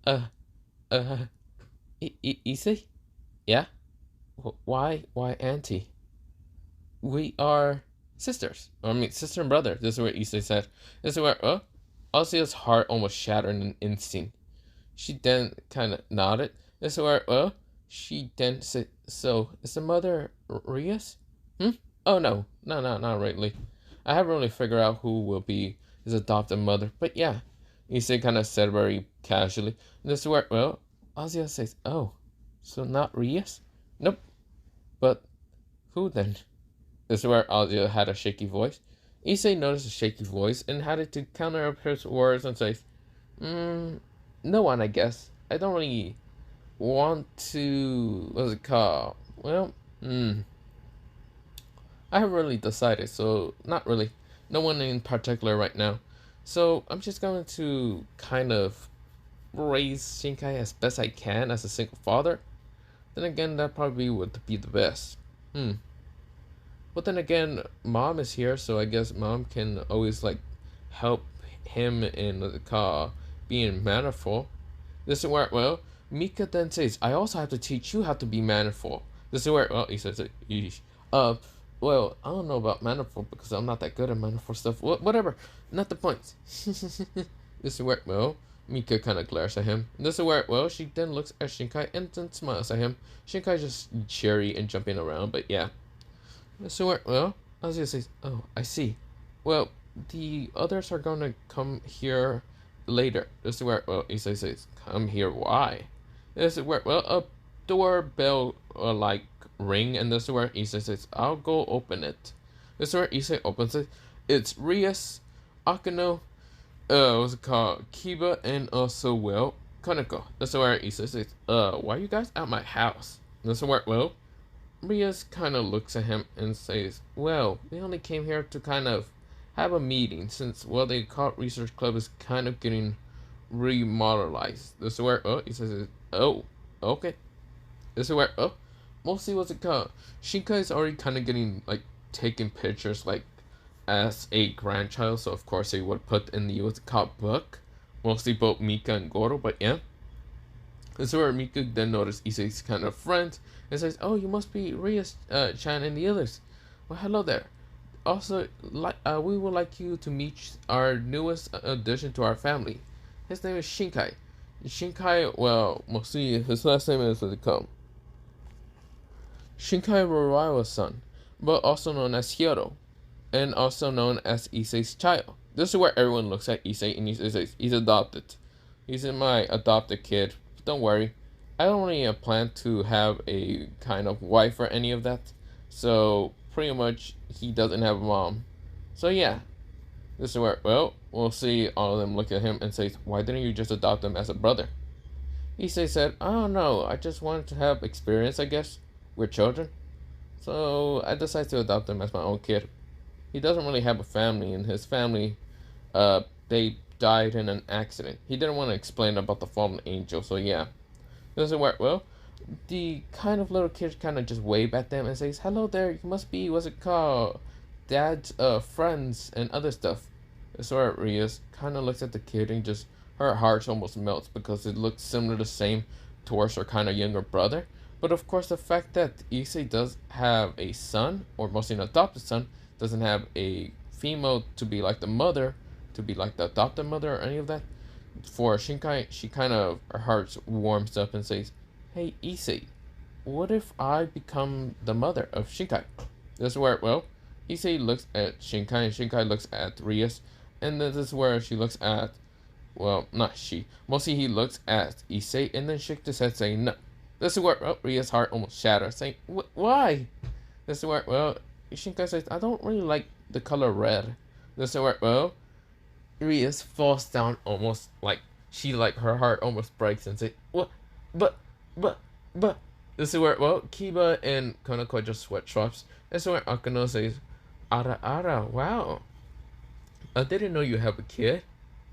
uh, Issei? Yeah? Why Auntie? We are sisters. I mean, sister and brother. This is what Issei said. This is where, Ozya's heart almost shattered in an instant. She then kind of nodded. This is where, she then said, so, is the mother Rias? Oh, no, not really. I haven't really figured out who will be his adopted mother, but yeah. Issei kind of said very casually. This is where, Ozya says, oh, so not Rias? Nope. But who then? This is where Ozya had a shaky voice. Issei noticed a shaky voice and had to counter up his words and say, no one, I guess. I don't really want to, what's it called? Well, I haven't really decided, so not really. No one in particular right now. So I'm just going to kind of raise Shinkai as best I can as a single father. Then again, that probably would be the best. But then again, mom is here, so I guess mom can always like help him in the car being mannerful. This is where, Mika then says, I also have to teach you how to be mannerful. This is where, he says, I don't know about mannerful because I'm not that good at mannerful stuff. Whatever, not the point. This is where, Mika kind of glares at him. This is where, she then looks at Shinkai and then smiles at him. Shinkai just cheery and jumping around, but yeah. So Ozya says, oh, I see. Well, the others are gonna come here later. This is where, Issei says, come here, why? This is where, a doorbell, like, ring, and this is where Issei says, I'll go open it. This is where Issei opens it. It's Rias, Akano, what's it called? Kiba, and also, Kaneko. This is where Issei says, why are you guys at my house? This is where, Rias kind of looks at him and says, well, we only came here to kind of have a meeting since, the occult research club is kind of getting remodelized. This is where, he says, oh, okay. This is where, mostly what's it called? Shinkai is already kind of getting, like, taking pictures, like, as a grandchild, so of course they would put in the, what's it called, book. Mostly both Mika and Goro, but yeah. This is where Mika then noticed Issei's kind of friend and says, oh, you must be Rias-chan and the others. Well, hello there. Also, we would like you to meet our newest addition to our family. His name is Shinkai. Shinkai, mostly his last name is what's it called? Shinkai Roraiwa's son, but also known as Hiro, and also known as Issei's child. This is where everyone looks at Issei and Issei says, he's adopted. He's my adopted kid. Don't worry, I don't really plan to have a kind of wife or any of that, so pretty much he doesn't have a mom. So yeah, this is where, we'll see all of them look at him and say, why didn't you just adopt him as a brother? Issei said, I don't know, I just wanted to have experience, I guess, with children. So I decided to adopt him as my own kid. He doesn't really have a family, and his family, they died in an accident. He didn't want to explain about the fallen angel, so yeah. This is where, the kind of little kid kind of just wave at them and says, hello there, you must be, what's it called, dad's, friends and other stuff. This is where Rias kind of looks at the kid and just, her heart almost melts because it looks similar the same towards her kind of younger brother. But of course, the fact that Issei does have a son, or mostly an adopted son, doesn't have a female to be like the mother, to be like the adopted mother or any of that. For Shinkai, she kind of, her heart warms up and says, hey Issei, what if I become the mother of Shinkai? This is where, Issei looks at Shinkai and Shinkai looks at Rias, and then this is where she looks at, not she, mostly he looks at Issei and then shakes his head saying no. This is where, Rias' heart almost shatters, saying, why? This is where, Shinkai says, I don't really like the color red. This is where, Rias falls down, almost like her heart almost breaks and says, what, but, This is where, well, Kiba and Konako just sweat drops. This is where Akano says, Ara Ara, wow. I didn't know you have a kid.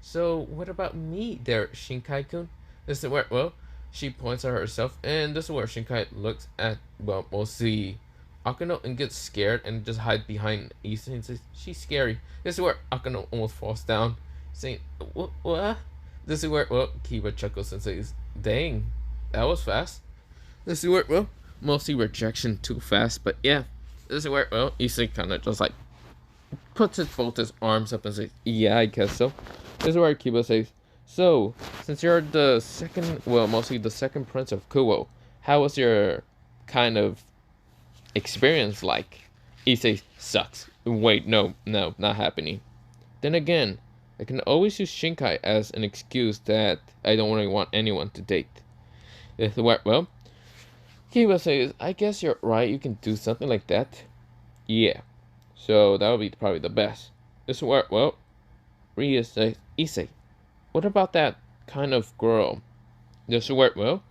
So what about me there, Shinkai-kun? This is where, well, she points at herself, and this is where Shinkai looks at, well, mostly Akano and gets scared and just hides behind Issei and says, she's scary. This is where Akano almost falls down, saying, what? This is where, well, Kiba chuckles and says, dang, that was fast. This is where, well, mostly rejection too fast, but yeah. This is where, well, Issei kind of just like puts both his arms up and says, yeah, I guess so. This is where Kiba says, so, since you're the second, well, mostly the second prince of Kuo, how was your kind of experience like? Issei sucks. Wait, no, not happening. Then again, I can always use Shinkai as an excuse that I don't really want anyone to date. This is where, well, Kiba says, I guess you're right, you can do something like that. Yeah. So that would be probably the best. This is where, well, Ria says, Issei, what about that kind of girl? This is where, well,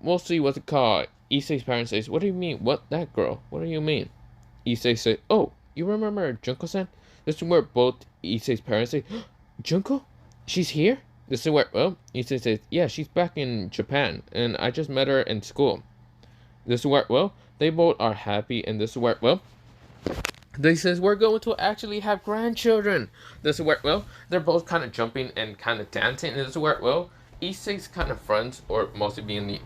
mostly what's it called? Issei's parents says, what do you mean? What, that girl? What do you mean? Issei says, oh, you remember Junko-san? This is where both Issei's parents say, Junko? She's here? This is where, well, Issei says, yeah, she's back in Japan, and I just met her in school. This is where, well, they both are happy, and this is where, well, they says we're going to actually have grandchildren. This is where, well, they're both kind of jumping and kind of dancing, and this is where, well, Issei's kind of friends, or mostly being the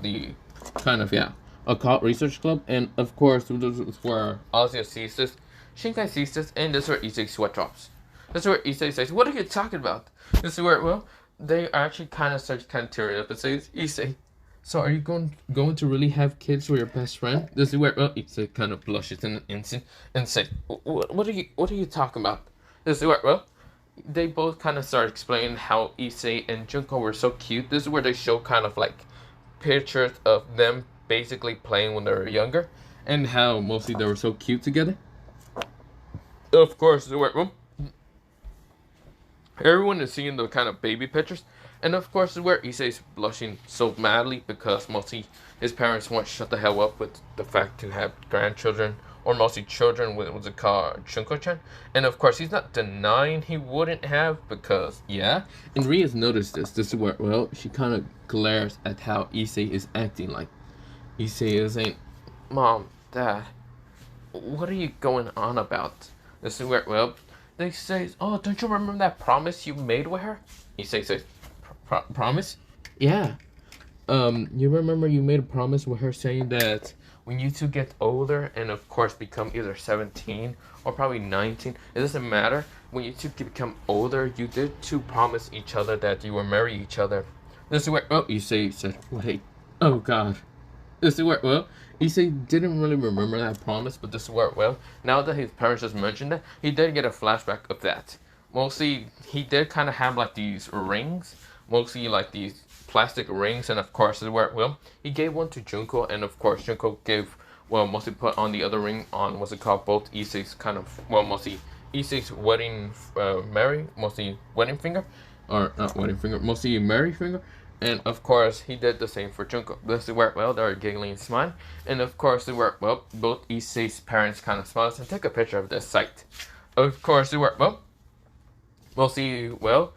the kind of, yeah, occult research club, and of course, this is where Ozzy sees this, Shinkai sees this, and this is where Issei sweat drops. This is where Issei says, what are you talking about? This is where, well, they actually kind of start kind of tearing up and says, Issei, so are you going to really have kids with your best friend? This is where, well, Issei kind of blushes in an instant and says, what are you talking about? This is where, well, they both kind of start explaining how Issei and Junko were so cute. This is where they show kind of like pictures of them basically playing when they were younger, and how mostly they were so cute together. Of course, this is where, well, everyone is seeing the kind of baby pictures, and of course, this is where Issei's blushing so madly because mostly his parents won't shut the hell up with the fact to have grandchildren, or mostly children with what's it called, Junko-chan. And of course, he's not denying he wouldn't have because, yeah. And Ria's noticed this. This is where, well, she kind of glares at how Issei is acting like. Issei is saying, Mom, Dad, what are you going on about? This is where, well, they say, oh, don't you remember that promise you made with her? Issei says, promise? Yeah. You remember you made a promise with her saying that when you two get older and of course become either 17 or probably 19, it doesn't matter. When you two become older, you did two promise each other that you will marry each other. This is where, oh, Issei said, wait, oh God. This is where, well, Issei didn't really remember that promise, but this is where, well, now that his parents just mentioned it, he did get a flashback of that. Mostly, he did kind of have like these rings, mostly like these plastic rings, and of course, this is where, well, he gave one to Junko, and of course, Junko gave, well, mostly put on the other ring on, what's it called, both Issei's kind of, well, mostly Issei's wedding, mostly wedding finger, or not wedding finger, mostly married finger. And of course, he did the same for Junko. This is where, well, they're giggling and smiling. And of course, they were, well, both Issei's parents kind of smile and take a picture of this sight. Of course, they were, well, mostly, well,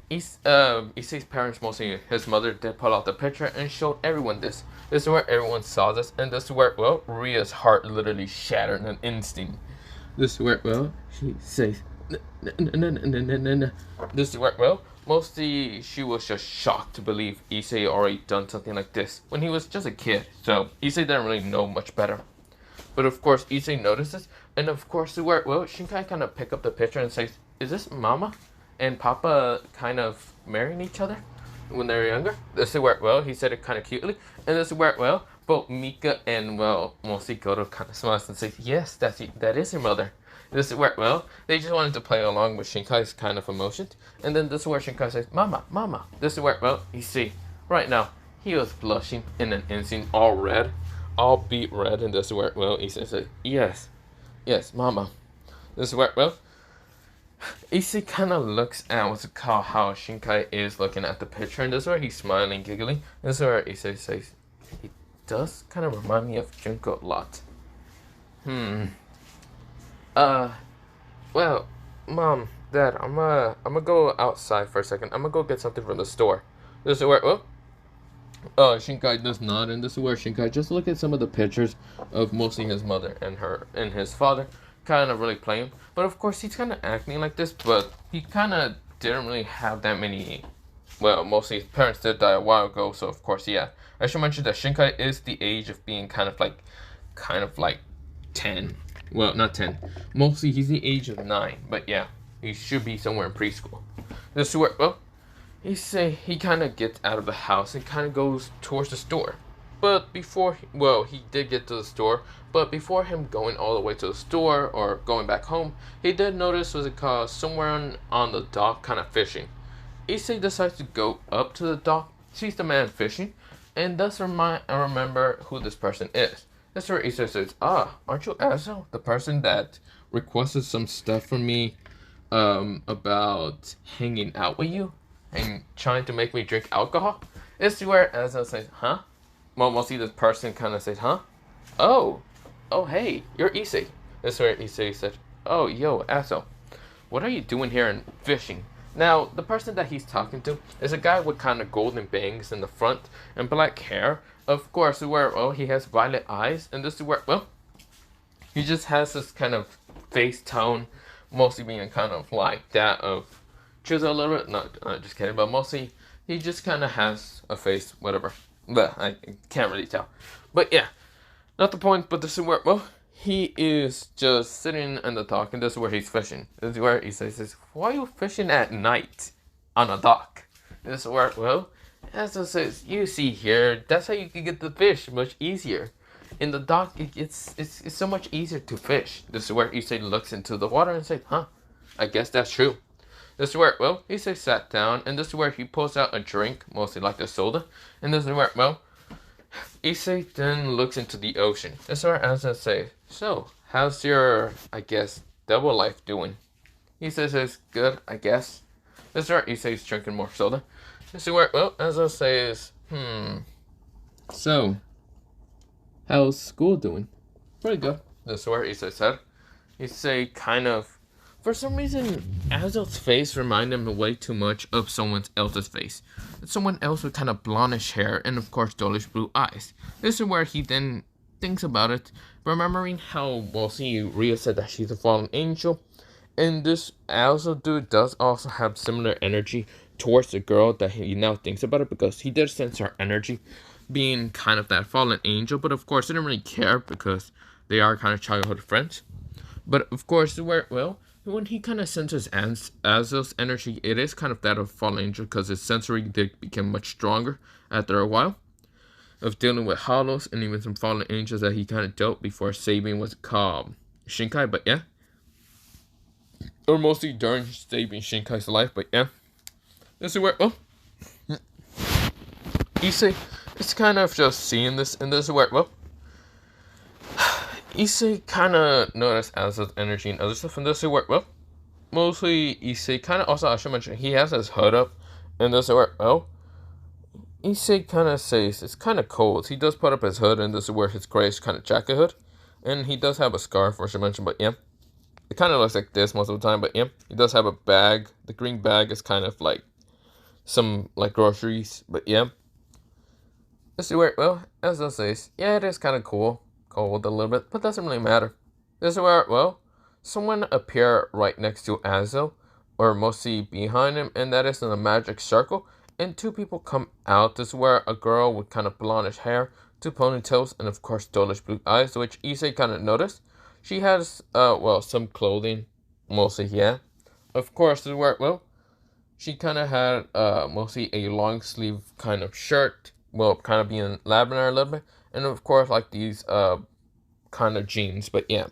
Issei's parents, mostly his mother, did pull out the picture and showed everyone this. This is where everyone saw this. And this is where, well, Ria's heart literally shattered in an instant. This is where, well, she says, no. This is where, well, mostly she was just shocked to believe Issei already done something like this when he was just a kid. So Issei didn't really know much better. But of course Issei notices, and of course well, Shinkai kind of pick up the picture and says, is this Mama and Papa kind of marrying each other when they were younger? This is where, well, he said it kind of cutely. And this is where, well, both Mika and, well, mostly Goto kind of smiles and says, yes, that is your mother. This is where, well, they just wanted to play along with Shinkai's kind of emotions. And then this is where Shinkai says, Mama. This is where, well, you see, right now, he was blushing in an instant, all red, all beet red. And this is where, well, he says, yes, Mama. This is where, well, Issei kind of looks at what's it called, how Shinkai is looking at the picture. And this is where he's smiling, giggling. This is where Issei says, does kind of remind me of Junko a lot. Hmm. Well, Mom, Dad, I'm gonna go outside for a second. I'm gonna go get something from the store. This is where Shinkai does not, and this is where Shinkai just look at some of the pictures of mostly his mother and her and his father, kind of really playing. But of course, he's kind of acting like this, but he kind of didn't really have that many. Well, mostly his parents did die a while ago, so of course, yeah. I should mention that Shinkai is the age of being kind of like 10. Well, not 10. Mostly he's the age of 9, but yeah, he should be somewhere in preschool. This is where, he kind of gets out of the house and kind of goes towards the store. But he did get to the store, but before him going all the way to the store or going back home, he did notice somewhere on the dock kind of fishing. Issei decides to go up to the dock, sees the man fishing, and thus remember who this person is. That's where Issei says, aren't you Azo? The person that requested some stuff from me about hanging out with you and trying to make me drink alcohol? This is where Azo says, huh? We'll see this person kind of says, huh? Oh, hey, you're Issei. This is where Issei said, oh, yo, Azo, what are you doing here and fishing? Now, the person that he's talking to is a guy with kind of golden bangs in the front and black hair. Of course, where, he has violet eyes, and this is where, he just has this kind of face tone, mostly being kind of like that of Chizo a little bit. No, just kidding, but mostly he just kind of has a face, whatever. But I can't really tell. But yeah, not the point, but this is where, he is just sitting in the dock, and this is where he's fishing. This is where he says, why are you fishing at night on a dock? This is where, as it says, you see here, that's how you can get the fish much easier. In the dock, it's so much easier to fish. This is where Issei looks into the water and says, huh, I guess that's true. This is where, Issei sat down, and this is where he pulls out a drink, mostly like a soda. And this is where, Issei then looks into the ocean. This is where Asa says, so, how's your, I guess, double life doing? He says it's good, I guess. This is where Issei's drinking more soda. This is where, Asa says, so, how's school doing? Pretty good. This is where Issei said. Issei kind of, for some reason, Azo's face reminded him way too much of someone else's face. Someone else with kind of blondish hair and, of course, dullish blue eyes. This is where he then thinks about it, remembering how, Ria said that she's a fallen angel. And this Azo dude does also have similar energy towards the girl that he now thinks about it, because he did sense her energy being kind of that fallen angel. But, of course, he didn't really care because they are kind of childhood friends. But, of course, when he kind of senses Azo's energy, it is kind of that of fallen angel, because his sensory did become much stronger after a while of dealing with hollows and even some fallen angels that he kind of dealt before saving was called Shinkai. But yeah, or mostly during saving Shinkai's life. But yeah, this is where Issei is kind of just seeing this, and this is where Issei kind of noticed Azo's energy and other stuff, and this is where, mostly Issei kind of, also I should mention, he has his hood up, and this is where, Issei kind of says, it's kind of cold. He does put up his hood, and this is where his grayish kind of jacket hood, and he does have a scarf, I should mention, but yeah, it kind of looks like this most of the time, but yeah, he does have a bag. The green bag is kind of like some, like, groceries, but yeah, this is where, Azo says, yeah, it is kind of cold a little bit, but doesn't really matter. This is where, someone appear right next to Azo, or mostly behind him, and that is in a magic circle, and two people come out. This is where a girl with kind of blondish hair, two ponytails, and of course dullish blue eyes, which Issei kind of noticed. She has, some clothing, mostly, yeah. Of course, this is where, she kind of had, mostly a long sleeve kind of shirt, kind of being lavender a little bit, and of course, like these, kind of jeans, but yeah.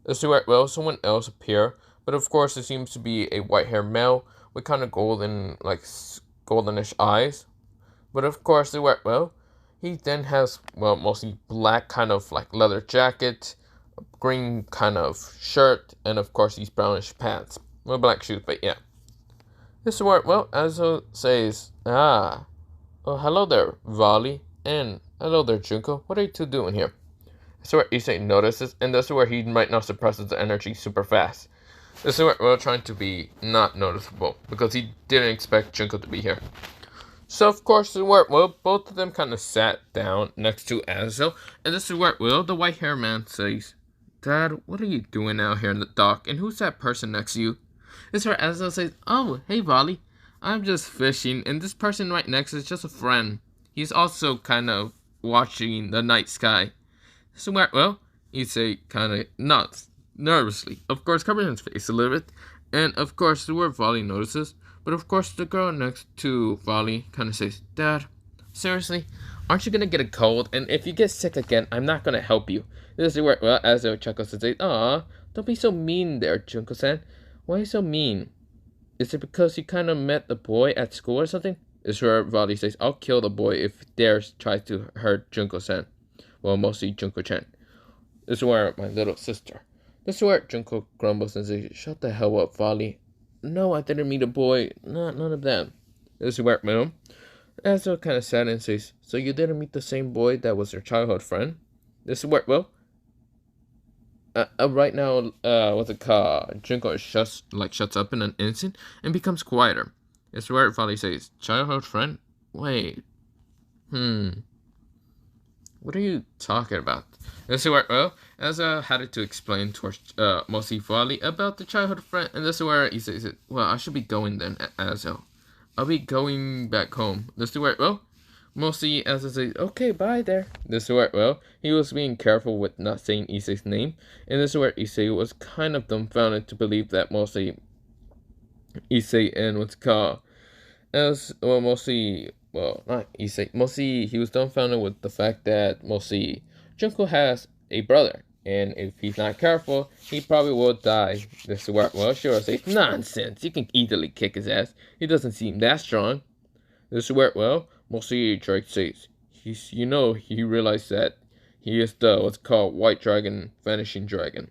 This is where, someone else appear, but of course, it seems to be a white-haired male with kind of golden, like, goldenish eyes. But of course, this is where, he then has, mostly black kind of, like, leather jacket, green kind of shirt, and of course, these brownish pants. Well, black shoes, but yeah. This is where, Azo says, hello there, Vali, and Hello there, Junko. What are you two doing here? This is where Issei notices, and this is where he right now suppresses the energy super fast. This is where we're trying to be not noticeable, because he didn't expect Junko to be here. So, of course, this is where, well, both of them kind of sat down next to Azo, and this is where, well, the white hair man says, Dad, what are you doing out here in the dock, and who's that person next to you? This is where Azo says, oh, hey, Volley, I'm just fishing, and this person right next is just a friend. He's also kind of watching the night sky. So, well, Issei kind of nods nervously, of course, covering his face a little bit, and of course, the word Volley notices, but of course, the girl next to Volley kind of says, Dad, seriously, aren't you gonna get a cold? And if you get sick again, I'm not gonna help you. This is where, well, as chuckles and says, aw, don't be so mean there, Junko-san. Why are you so mean? Is it because you kind of met the boy at school or something? This is where Volley says, I'll kill the boy if he dares try to hurt Junko-san. Well, mostly Junko-chan. This is where my little sister. This is where Junko grumbles and says, shut the hell up, Volley. No, I didn't meet a boy. None of them. This is where Mom. Azo kind of sad and says, so you didn't meet the same boy that was your childhood friend? This is where, well, right now, what's it called? Junko shuts up in an instant and becomes quieter. It's where Volley says, childhood friend? Wait. What are you talking about? This is where, well, as I had to explain towards mostly Volley about the childhood friend, and this is where he says, well, I should be going then, Azo. I'll be going back home. This is where, well, mostly Azo says, okay, bye there. This is where, well, he was being careful with not saying Issei's name, and this is where Issei was kind of dumbfounded to believe that mostly Issei and what's called, as, well, mostly, well, not Issei, mostly he was dumbfounded with the fact that mostly Junko has a brother, and if he's not careful, he probably will die. This is where, well, sure, say, nonsense, you can easily kick his ass. He doesn't seem that strong. This is where, well, mostly Drake says, he realized that he is the, what's called, White Dragon, Vanishing Dragon.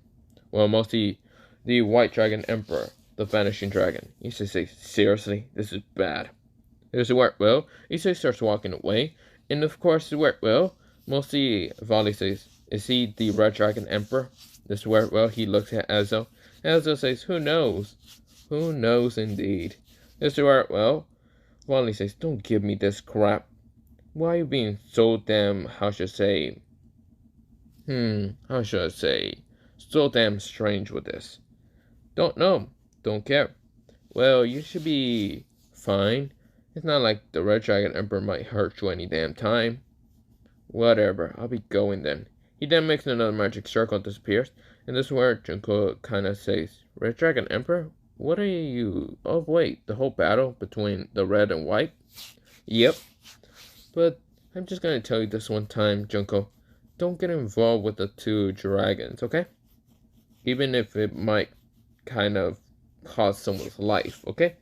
Well, mostly the White Dragon Emperor, the Vanishing Dragon. He says, seriously, this is bad. This is where, well, Issei starts walking away, and of course, where, well, mostly Volley says, is he the Red Dragon Emperor? This is where, well, he looks at Azo. Azo says, who knows? Who knows indeed? This is where, well, Volley says, don't give me this crap. Why are you being so damn, how should I say, so damn strange with this? Don't know. Don't care. Well, you should be fine. It's not like the Red Dragon Emperor might hurt you any damn time. Whatever, I'll be going then. He then makes another magic circle and disappears, and this is where Junko kind of says, Red Dragon Emperor? What are you... Oh wait, the whole battle between the red and white? Yep. But I'm just gonna tell you this one time, Junko. Don't get involved with the two dragons, okay? Even if it might kind of cost someone's life, okay?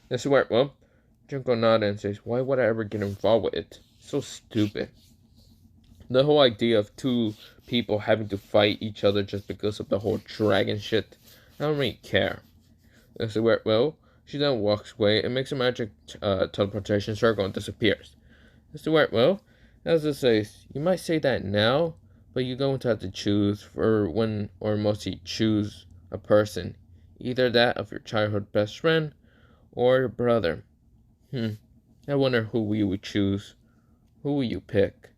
This is where, well, Junko nods and says, why would I ever get involved with it? So stupid. The whole idea of two people having to fight each other just because of the whole dragon shit, I don't really care. This is where, well, she then walks away and makes a magic teleportation circle and disappears. This is where, well, as it says, you might say that now, but you're going to have to choose for when, or mostly choose a person. Either that of your childhood best friend or your brother. I wonder who you would choose. Who will you pick?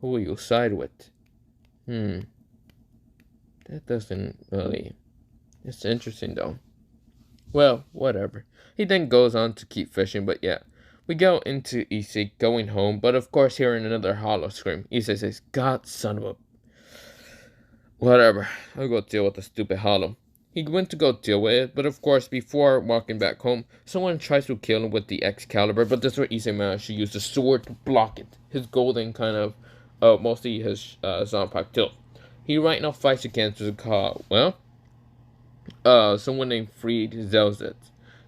Who will you side with? That doesn't really... It's interesting though. Well, whatever. He then goes on to keep fishing, but yeah. We go into Issei going home, but of course hearing another hollow scream. Issei says, God son of a... Whatever. I'll go deal with the stupid hollow. He went to go deal with it, but of course, before walking back home, someone tries to kill him with the Excalibur, but this is where Issei managed to use the sword to block it. His golden kind of, mostly his Zonpak tilt. He right now fights against the car. Well, someone named Freed Zelzit.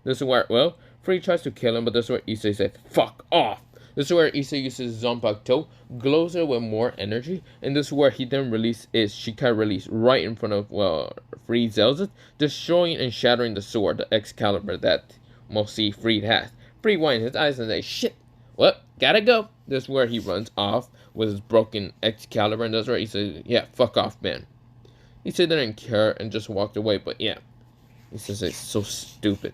This is where, well, Freed tries to kill him, but this is where Issei says, fuck off. This is where Issei uses Zonpak Toe, glows it with more energy, and this is where he then releases his Shikai release right in front of, well, Freed Zelzit, destroying and shattering the sword, the Excalibur that mostly Freed has. Freed winds his eyes and says, shit, well, gotta go. This is where he runs off with his broken Excalibur, and that's where he says, yeah, fuck off, man. Issei didn't care and just walked away, but yeah. He says it's so stupid.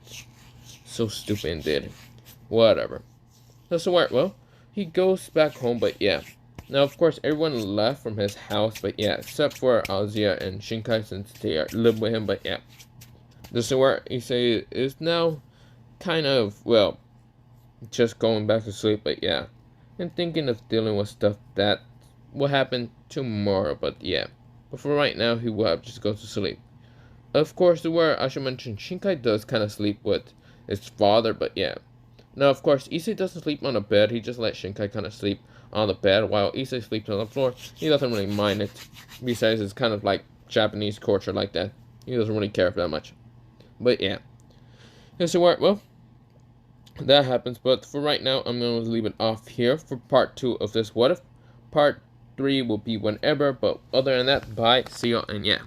So stupid indeed. Whatever. That's where, well, he goes back home, but yeah. Now, of course, everyone left from his house, but yeah, except for Azia and Shinkai since they live with him, but yeah. This is where Issei is now kind of, well, just going back to sleep, but yeah. And thinking of dealing with stuff that will happen tomorrow, but yeah. But for right now, he will have to just go to sleep. Of course, where I should mention, Shinkai does kind of sleep with his father, but yeah. Now, of course, Issei doesn't sleep on the bed. He just lets Shinkai kind of sleep on the bed while Issei sleeps on the floor. He doesn't really mind it. Besides, it's kind of like Japanese culture like that. He doesn't really care that much. But yeah. Here's where, well, that happens. But for right now, I'm going to leave it off here for part 2 of this What If. Part 3 will be whenever. But other than that, bye. See you, and yeah.